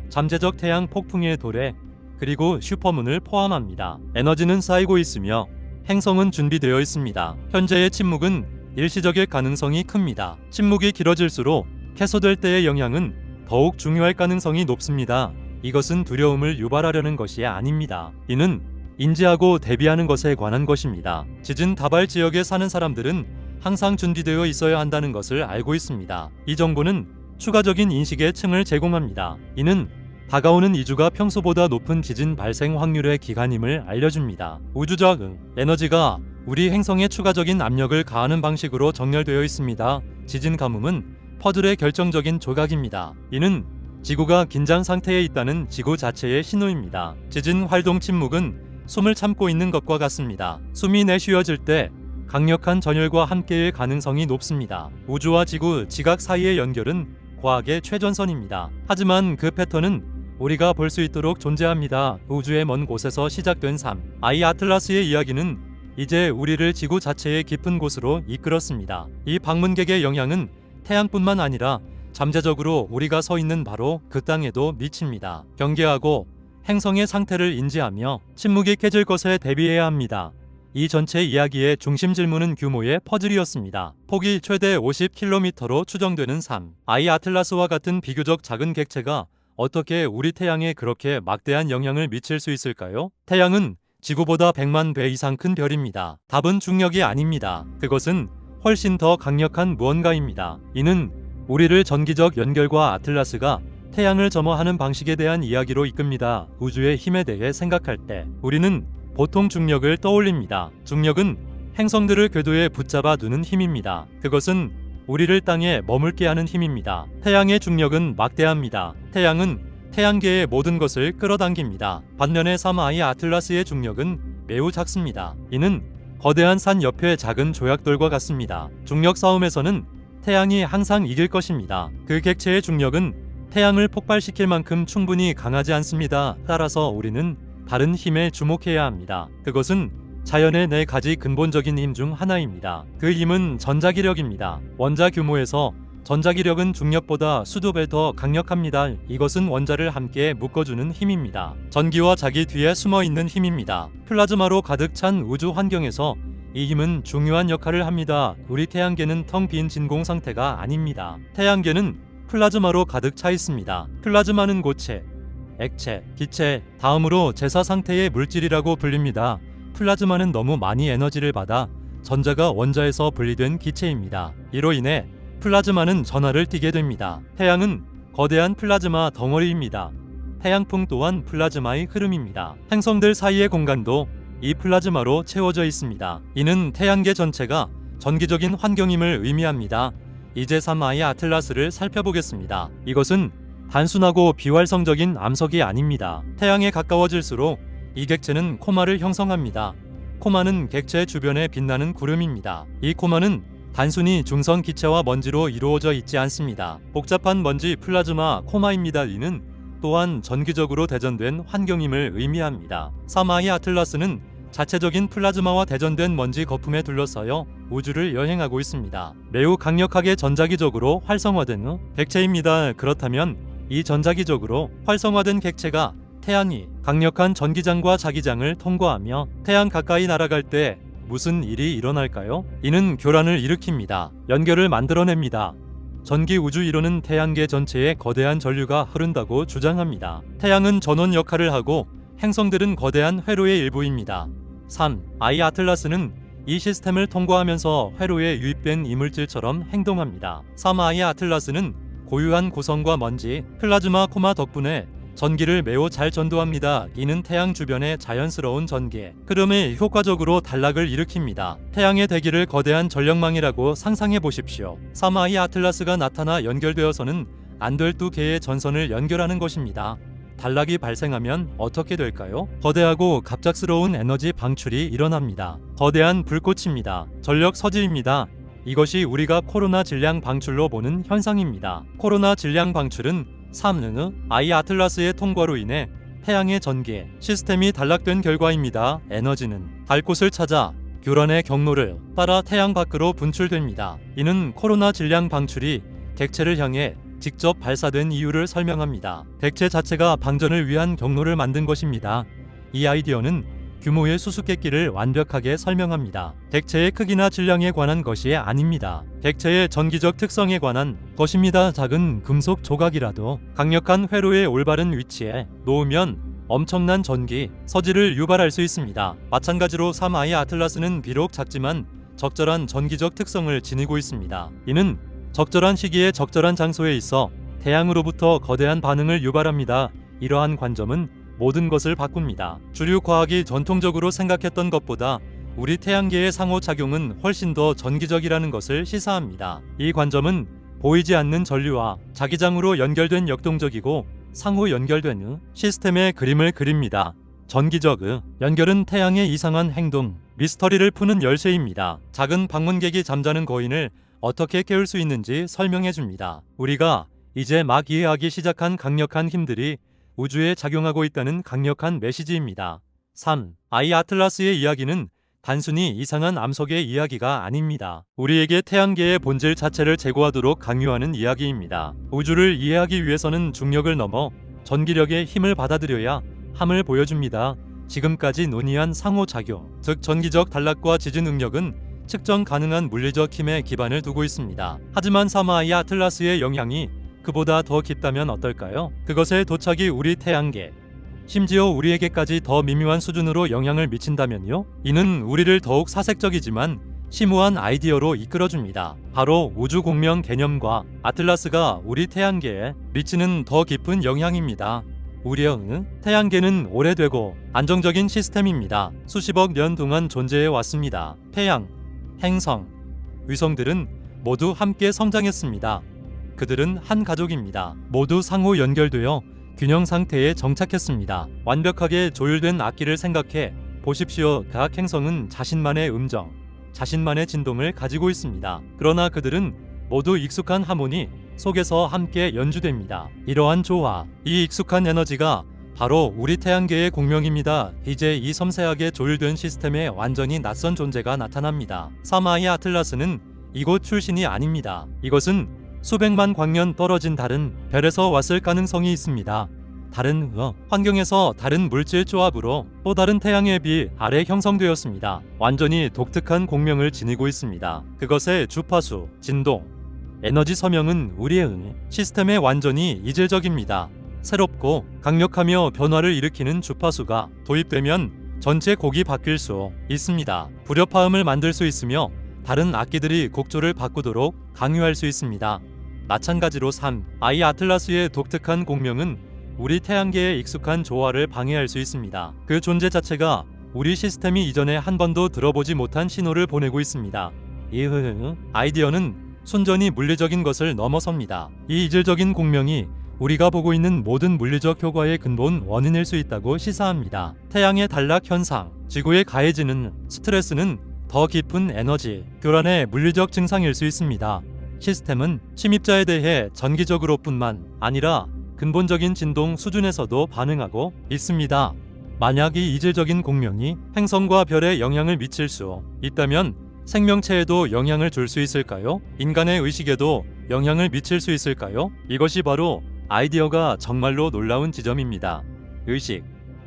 Speaker 1: 잠재적 태양 폭풍의 도래, 그리고 슈퍼문을 포함합니다. 에너지는 쌓이고 있으며 행성은 준비되어 있습니다. 현재의 침묵은 일시적일 가능성이 큽니다. 침묵이 길어질수록 해소될 때의 영향은 더욱 중요할 가능성이 높습니다. 이것은 두려움을 유발하려는 것이 아닙니다. 이는 인지하고 대비하는 것에 관한 것입니다. 지진 다발 지역에 사는 사람들은 항상 준비되어 있어야 한다는 것을 알고 있습니다. 이 정보는 추가적인 인식의 층을 제공합니다. 이는 다가오는 2주가 평소보다 높은 지진 발생 확률의 기간임을 알려줍니다. 우주적 에너지가 우리 행성에 추가적인 압력을 가하는 방식으로 정렬되어 있습니다. 지진 가뭄은 퍼즐의 결정적인 조각입니다. 이는 지구가 긴장 상태에 있다는 지구 자체의 신호입니다. 지진 활동 침묵은 숨을 참고 있는 것과 같습니다. 숨이 내쉬어질 때 강력한 전율과 함께일 가능성이 높습니다. 우주와 지구 지각 사이의 연결은 과학의 최전선입니다. 하지만 그 패턴은 우리가 볼 수 있도록 존재합니다. 우주의 먼 곳에서 시작된 3I 아틀라스의 이야기는 이제 우리를 지구 자체의 깊은 곳으로 이끌었습니다. 이 방문객의 영향은 태양뿐만 아니라 잠재적으로 우리가 서 있는 바로 그 땅에도 미칩니다. 경계하고 행성의 상태를 인지하며 침묵이 깨질 것에 대비해야 합니다. 이 전체 이야기의 중심 질문은 규모의 퍼즐이었습니다. 폭이 최대 50km로 추정되는 3I 아틀라스와 같은 비교적 작은 객체가 어떻게 우리 태양에 그렇게 막대한 영향을 미칠 수 있을까요? 태양은 지구보다 100만 배 이상 큰 별입니다. 답은 중력이 아닙니다. 그것은 훨씬 더 강력한 무언가입니다. 이는 우리를 전기적 연결과 아틀라스가 태양을 점화하는 방식에 대한 이야기로 이끕니다. 우주의 힘에 대해 생각할 때 우리는 보통 중력을 떠올립니다. 중력은 행성들을 궤도에 붙잡아 두는 힘입니다. 그것은 우리를 땅에 머물게 하는 힘입니다. 태양의 중력은 막대합니다. 태양은 태양계의 모든 것을 끌어당깁니다. 반면에 3I 아틀라스의 중력은 매우 작습니다. 이는 거대한 산 옆의 작은 조약돌과 같습니다. 중력 싸움에서는 태양이 항상 이길 것입니다. 그 객체의 중력은 태양을 폭발시킬 만큼 충분히 강하지 않습니다. 따라서 우리는 다른 힘에 주목해야 합니다. 그것은 자연의 4가지 근본적인 힘 중 하나입니다. 그 힘은 전자기력입니다. 원자 규모에서 전자기력은 중력보다 수도 배 더 강력합니다. 이것은 원자를 함께 묶어주는 힘입니다. 전기와 자기 뒤에 숨어있는 힘입니다. 플라즈마로 가득 찬 우주 환경에서 이 힘은 중요한 역할을 합니다. 우리 태양계는 텅 빈 진공 상태가 아닙니다. 태양계는 플라즈마로 가득 차 있습니다. 플라즈마는 고체, 액체, 기체, 다음으로 제사 상태의 물질이라고 불립니다. 플라즈마는 너무 많이 에너지를 받아 전자가 원자에서 분리된 기체입니다. 이로 인해 플라즈마는 전하를 띠게 됩니다. 태양은 거대한 플라즈마 덩어리입니다. 태양풍 또한 플라즈마의 흐름입니다. 행성들 사이의 공간도 이 플라즈마로 채워져 있습니다. 이는 태양계 전체가 전기적인 환경임을 의미합니다. 이제 3I 아틀라스를 살펴보겠습니다. 이것은 단순하고 비활성적인 암석이 아닙니다. 태양에 가까워질수록 이 객체는 코마를 형성합니다. 코마는 객체 주변에 빛나는 구름입니다. 이 코마는 단순히 중성 기체와 먼지로 이루어져 있지 않습니다. 복잡한 먼지 플라즈마 코마입니다. 이는 또한 전기적으로 대전된 환경임을 의미합니다. 3I 아틀라스는 자체적인 플라즈마와 대전된 먼지 거품에 둘러싸여 우주를 여행하고 있습니다. 매우 강력하게 전자기적으로 활성화된 객체입니다. 그렇다면 이 전자기적으로 활성화된 객체가 태양이 강력한 전기장과 자기장을 통과하며 태양 가까이 날아갈 때 무슨 일이 일어날까요? 이는 교란을 일으킵니다. 연결을 만들어냅니다. 전기 우주 이론은 태양계 전체에 거대한 전류가 흐른다고 주장합니다. 태양은 전원 역할을 하고 행성들은 거대한 회로의 일부입니다. 3I 아틀라스는 이 시스템을 통과하면서 회로에 유입된 이물질처럼 행동합니다. 3I 아틀라스는 고유한 고성과 먼지, 플라즈마 코마 덕분에 전기를 매우 잘 전도합니다. 이는 태양 주변의 자연스러운 전기 흐름에 효과적으로 단락을 일으킵니다. 태양의 대기를 거대한 전력망이라고 상상해 보십시오. 3I 아틀라스가 나타나 연결되어서는 안 될 두 개의 전선을 연결하는 것입니다. 단락이 발생하면 어떻게 될까요? 거대하고 갑작스러운 에너지 방출이 일어납니다. 거대한 불꽃입니다. 전력 서지입니다. 이것이 우리가 코로나 질량 방출로 보는 현상입니다. 코로나 질량 방출은 3I 아틀라스의 통과로 인해 태양의 전기 시스템이 단락된 결과입니다. 에너지는 갈 곳을 찾아 교란의 경로를 따라 태양 밖으로 분출됩니다. 이는 코로나 질량 방출이 객체를 향해 직접 발사된 이유를 설명합니다. 객체 자체가 방전을 위한 경로를 만든 것입니다. 이 아이디어는 규모의 수수께끼를 완벽하게 설명합니다. 객체의 크기나 질량에 관한 것이 아닙니다. 객체의 전기적 특성에 관한 것입니다. 작은 금속 조각이라도 강력한 회로의 올바른 위치에 놓으면 엄청난 전기, 서지를 유발할 수 있습니다. 마찬가지로 3I 아틀라스는 비록 작지만 적절한 전기적 특성을 지니고 있습니다. 이는 적절한 시기에 적절한 장소에 있어 태양으로부터 거대한 반응을 유발합니다. 이러한 관점은 모든 것을 바꿉니다. 주류 과학이 전통적으로 생각했던 것보다 우리 태양계의 상호작용은 훨씬 더 전기적이라는 것을 시사합니다. 이 관점은 보이지 않는 전류와 자기장으로 연결된 역동적이고 상호 연결된 시스템의 그림을 그립니다. 전기적 연결은 태양의 이상한 행동, 미스터리를 푸는 열쇠입니다. 작은 방문객이 잠자는 거인을 어떻게 깨울 수 있는지 설명해 줍니다. 우리가 이제 막 이해하기 시작한 강력한 힘들이 우주에 작용하고 있다는 강력한 메시지입니다. 3I 아틀라스의 이야기는 단순히 이상한 암석의 이야기가 아닙니다. 우리에게 태양계의 본질 자체를 제고하도록 강요하는 이야기입니다. 우주를 이해하기 위해서는 중력을 넘어 전기력의 힘을 받아들여야 함을 보여줍니다. 지금까지 논의한 상호작용, 즉 전기적 단락과 지진 응력은 측정 가능한 물리적 힘에 기반을 두고 있습니다. 하지만 3I 아틀라스의 영향이 그보다 더 깊다면 어떨까요? 그것의 도착이 우리 태양계, 심지어 우리에게까지 더 미묘한 수준으로 영향을 미친다면요? 이는 우리를 더욱 사색적이지만 심오한 아이디어로 이끌어줍니다. 바로 우주 공명 개념과 아틀라스가 우리 태양계에 미치는 더 깊은 영향입니다. 우리의 태양계는 오래되고 안정적인 시스템입니다. 수십억 년 동안 존재해 왔습니다. 태양, 행성, 위성들은 모두 함께 성장했습니다. 그들은 한 가족입니다. 모두 상호 연결되어 균형 상태에 정착했습니다. 완벽하게 조율된 악기를 생각해 보십시오. 각 행성은 자신만의 음정, 자신만의 진동을 가지고 있습니다. 그러나 그들은 모두 익숙한 하모니 속에서 함께 연주됩니다. 이러한 조화, 이 익숙한 에너지가 바로 우리 태양계의 공명입니다. 이제 이 섬세하게 조율된 시스템에 완전히 낯선 존재가 나타납니다. 3I 아틀라스는 이곳 출신이 아닙니다. 이것은 수백만 광년 떨어진 다른 별에서 왔을 가능성이 있습니다. 다른 환경에서 다른 물질 조합으로 또 다른 태양의 빛 아래 형성되었습니다. 완전히 독특한 공명을 지니고 있습니다. 그것의 주파수, 진동, 에너지 서명은 우리의 시스템에 완전히 이질적입니다. 새롭고 강력하며 변화를 일으키는 주파수가 도입되면 전체 곡이 바뀔 수 있습니다. 불협화음을 만들 수 있으며 다른 악기들이 곡조를 바꾸도록 강요할 수 있습니다. 마찬가지로 3I 아틀라스의 독특한 공명은 우리 태양계의 익숙한 조화를 방해할 수 있습니다. 그 존재 자체가 우리 시스템이 이전에 한 번도 들어보지 못한 신호를 보내고 있습니다. 이 아이디어는 순전히 물리적인 것을 넘어섭니다. 이 이질적인 공명이 우리가 보고 있는 모든 물리적 효과의 근본 원인일 수 있다고 시사합니다. 태양의 단락 현상, 지구에 가해지는 스트레스는 더 깊은 에너지 교란의 물리적 증상일 수 있습니다. 시스템은 침입자에 대해 전기적으로뿐만 아니라 근본적인 진동 수준에서도 반응하고 있습니다. 만약 이 이질적인 공명이 행성과 별에 영향을 미칠 수 있다면 생명체에도 영향을 줄 수 있을까요? 인간의 의식에도 영향을 미칠 수 있을까요? 이것이 바로 아이디어가 정말로 놀라운 지점입니다. 의식,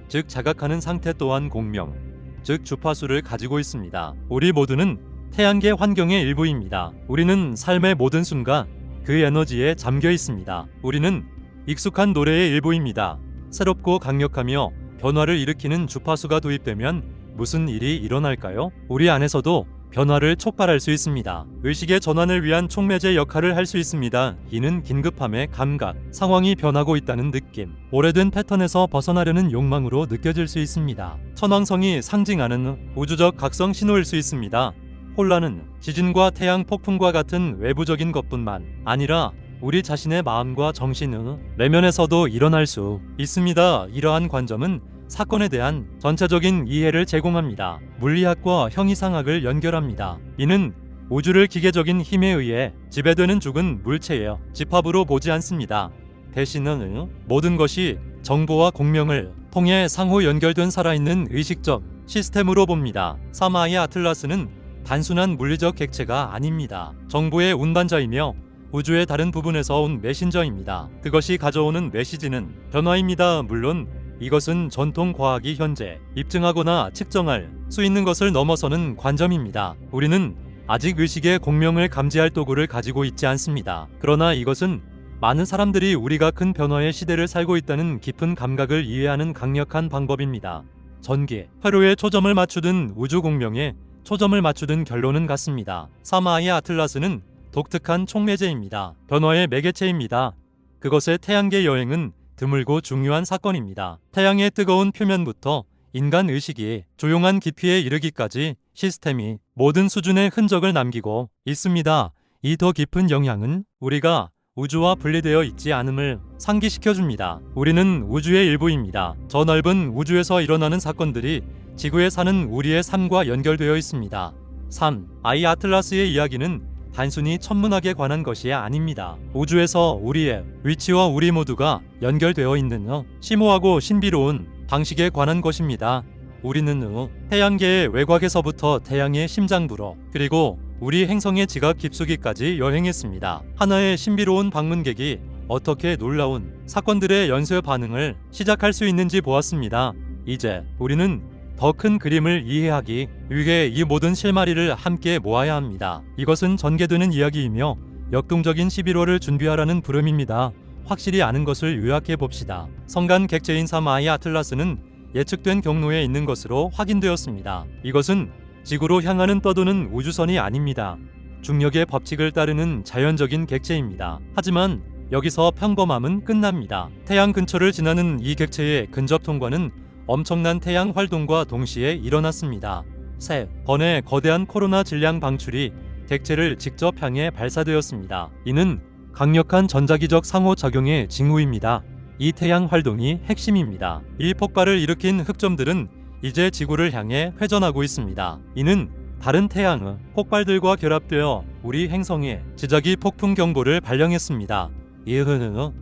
Speaker 1: 즉 자각하는 상태 또한 공명, 즉 주파수를 가지고 있습니다. 우리 모두는 태양계 환경의 일부입니다. 우리는 삶의 모든 순간 그 에너지에 잠겨 있습니다. 우리는 익숙한 노래의 일부입니다. 새롭고 강력하며 변화를 일으키는 주파수가 도입되면 무슨 일이 일어날까요? 우리 안에서도 변화를 촉발할 수 있습니다. 의식의 전환을 위한 촉매제 역할을 할 수 있습니다. 이는 긴급함의 감각, 상황이 변하고 있다는 느낌, 오래된 패턴에서 벗어나려는 욕망으로 느껴질 수 있습니다. 천왕성이 상징하는 우주적 각성 신호일 수 있습니다. 혼란은 지진과 태양 폭풍과 같은 외부적인 것뿐만 아니라 우리 자신의 마음과 정신의 내면에서도 일어날 수 있습니다. 이러한 관점은 사건에 대한 전체적인 이해를 제공합니다. 물리학과 형이상학을 연결합니다. 이는 우주를 기계적인 힘에 의해 지배되는 죽은 물체의 집합으로 보지 않습니다. 대신은 모든 것이 정보와 공명을 통해 상호 연결된 살아있는 의식적 시스템으로 봅니다. 3I 아틀라스는 단순한 물리적 객체가 아닙니다. 정보의 운반자이며 우주의 다른 부분에서 온 메신저입니다. 그것이 가져오는 메시지는 변화입니다. 물론 이것은 전통 과학이 현재 입증하거나 측정할 수 있는 것을 넘어서는 관점입니다. 우리는 아직 의식의 공명을 감지할 도구를 가지고 있지 않습니다. 그러나 이것은 많은 사람들이 우리가 큰 변화의 시대를 살고 있다는 깊은 감각을 이해하는 강력한 방법입니다. 전기, 회로에 초점을 맞추든 우주 공명에 초점을 맞추든 결론은 같습니다. 3I 아틀라스는 독특한 촉매제입니다. 변화의 매개체입니다. 그것의 태양계 여행은 드물고 중요한 사건입니다. 태양의 뜨거운 표면부터 인간 의식이 조용한 깊이에 이르기까지 시스템이 모든 수준의 흔적을 남기고 있습니다. 이 더 깊은 영향은 우리가 우주와 분리되어 있지 않음을 상기시켜줍니다. 우리는 우주의 일부입니다. 저 넓은 우주에서 일어나는 사건들이 지구에 사는 우리의 삶과 연결되어 있습니다. 3I 아틀라스의 이야기는 단순히 천문학에 관한 것이 아닙니다. 우주에서 우리의 위치와 우리 모두가 연결되어 있는 심오하고 신비로운 방식에 관한 것입니다. 우리는 태양계의 외곽에서부터 태양의 심장부로 그리고 우리 행성의 지각 깊숙이까지 여행했습니다. 하나의 신비로운 방문객이 어떻게 놀라운 사건들의 연쇄 반응을 시작할 수 있는지 보았습니다. 이제 우리는 더 큰 그림을 이해하기 위해 이 모든 실마리를 함께 모아야 합니다. 이것은 전개되는 이야기이며 역동적인 11월을 준비하라는 부름입니다. 확실히 아는 것을 요약해 봅시다. 성간 객체인 3I 아틀라스는 예측된 경로에 있는 것으로 확인되었습니다. 이것은 지구로 향하는 떠도는 우주선이 아닙니다. 중력의 법칙을 따르는 자연적인 객체입니다. 하지만 여기서 평범함은 끝납니다. 태양 근처를 지나는 이 객체의 근접 통과는 엄청난 태양 활동과 동시에 일어났습니다. 3번의 거대한 코로나 질량 방출이 객체를 직접 향해 발사되었습니다. 이는 강력한 전자기적 상호작용의 징후입니다. 이 태양 활동이 핵심입니다. 이 폭발을 일으킨 흑점들은 이제 지구를 향해 회전하고 있습니다. 이는 다른 태양의 폭발들과 결합되어 우리 행성에 지저귀 폭풍 경보를 발령했습니다. 이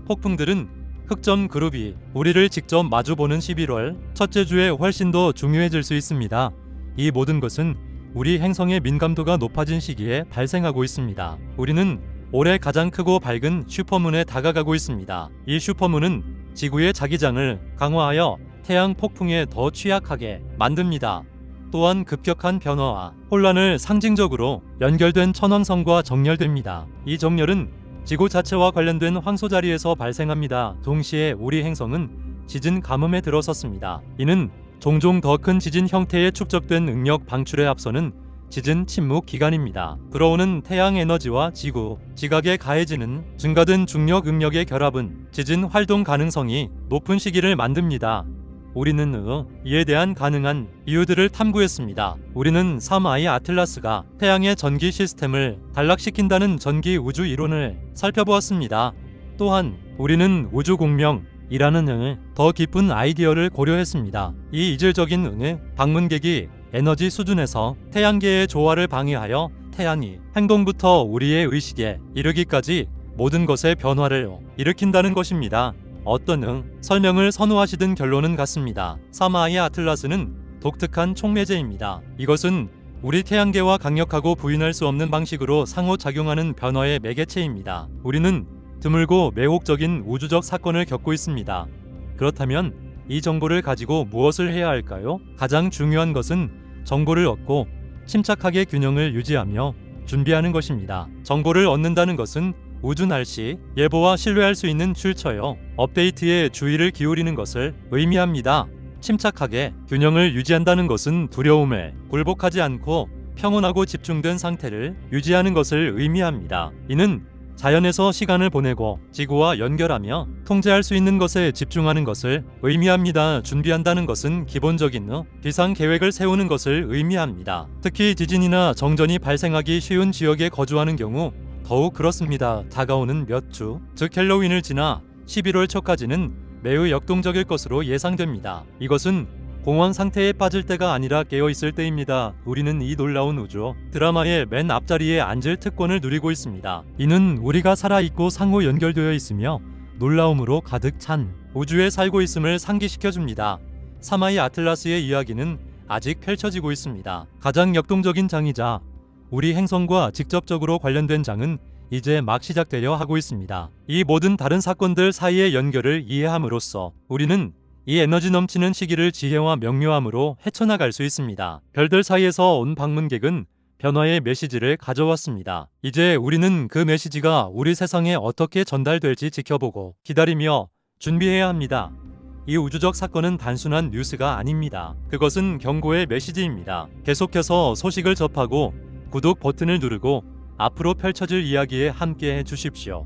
Speaker 1: 폭풍들은 흑점 그룹이 우리를 직접 마주보는 11월 첫째 주에 훨씬 더 중요해질 수 있습니다. 이 모든 것은 우리 행성의 민감도가 높아진 시기에 발생하고 있습니다. 우리는 올해 가장 크고 밝은 슈퍼문에 다가가고 있습니다. 이 슈퍼문은 지구의 자기장을 강화하여 태양 폭풍에 더 취약하게 만듭니다. 또한 급격한 변화와 혼란을 상징적으로 연결된 천왕성과 정렬됩니다. 이 정렬은 지구 자체와 관련된 황소 자리에서 발생합니다. 동시에 우리 행성은 지진 가뭄에 들어섰습니다. 이는 종종 더 큰 지진 형태의 축적된 응력 방출에 앞서는 지진 침묵 기간입니다. 들어오는 태양 에너지와 지구, 지각에 가해지는 증가된 중력 응력의 결합은 지진 활동 가능성이 높은 시기를 만듭니다. 우리는 이에 대한 가능한 이유들을 탐구했습니다. 우리는 3I 아틀라스가 태양의 전기 시스템을 단락시킨다는 전기 우주 이론을 살펴보았습니다. 또한 우리는 우주 공명이라는 더 깊은 아이디어를 고려했습니다. 이 이질적인 방문객이 에너지 수준에서 태양계의 조화를 방해하여 태양이 행동부터 우리의 의식에 이르기까지 모든 것의 변화를 일으킨다는 것입니다. 어떤 설명을 선호하시든 결론은 같습니다. 3I 아틀라스는 독특한 촉매제입니다. 이것은 우리 태양계와 강력하고 부인할 수 없는 방식으로 상호작용하는 변화의 매개체입니다. 우리는 드물고 매혹적인 우주적 사건을 겪고 있습니다. 그렇다면 이 정보를 가지고 무엇을 해야 할까요? 가장 중요한 것은 정보를 얻고 침착하게 균형을 유지하며 준비하는 것입니다. 정보를 얻는다는 것은 우주 날씨 예보와 신뢰할 수 있는 출처요 업데이트에 주의를 기울이는 것을 의미합니다. 침착하게 균형을 유지한다는 것은 두려움에 굴복하지 않고 평온하고 집중된 상태를 유지하는 것을 의미합니다. 이는 자연에서 시간을 보내고 지구와 연결하며 통제할 수 있는 것에 집중하는 것을 의미합니다. 준비한다는 것은 기본적인 비상 계획을 세우는 것을 의미합니다. 특히 지진이나 정전이 발생하기 쉬운 지역에 거주하는 경우 더욱 그렇습니다. 다가오는 몇 주, 즉 헬로윈을 지나 11월 초까지는 매우 역동적일 것으로 예상됩니다. 이것은 공황 상태에 빠질 때가 아니라 깨어있을 때입니다. 우리는 이 놀라운 우주 드라마의 맨 앞자리에 앉을 특권을 누리고 있습니다. 이는 우리가 살아있고 상호 연결되어 있으며 놀라움으로 가득 찬 우주에 살고 있음을 상기시켜줍니다. 3I 아틀라스의 이야기는 아직 펼쳐지고 있습니다. 가장 역동적인 장이자 우리 행성과 직접적으로 관련된 장은 이제 막 시작되려 하고 있습니다. 이 모든 다른 사건들 사이의 연결을 이해함으로써 우리는 이 에너지 넘치는 시기를 지혜와 명료함으로 헤쳐나갈 수 있습니다. 별들 사이에서 온 방문객은 변화의 메시지를 가져왔습니다. 이제 우리는 그 메시지가 우리 세상에 어떻게 전달될지 지켜보고 기다리며 준비해야 합니다. 이 우주적 사건은 단순한 뉴스가 아닙니다. 그것은 경고의 메시지입니다. 계속해서 소식을 접하고 구독 버튼을 누르고 앞으로 펼쳐질 이야기에 함께 해주십시오.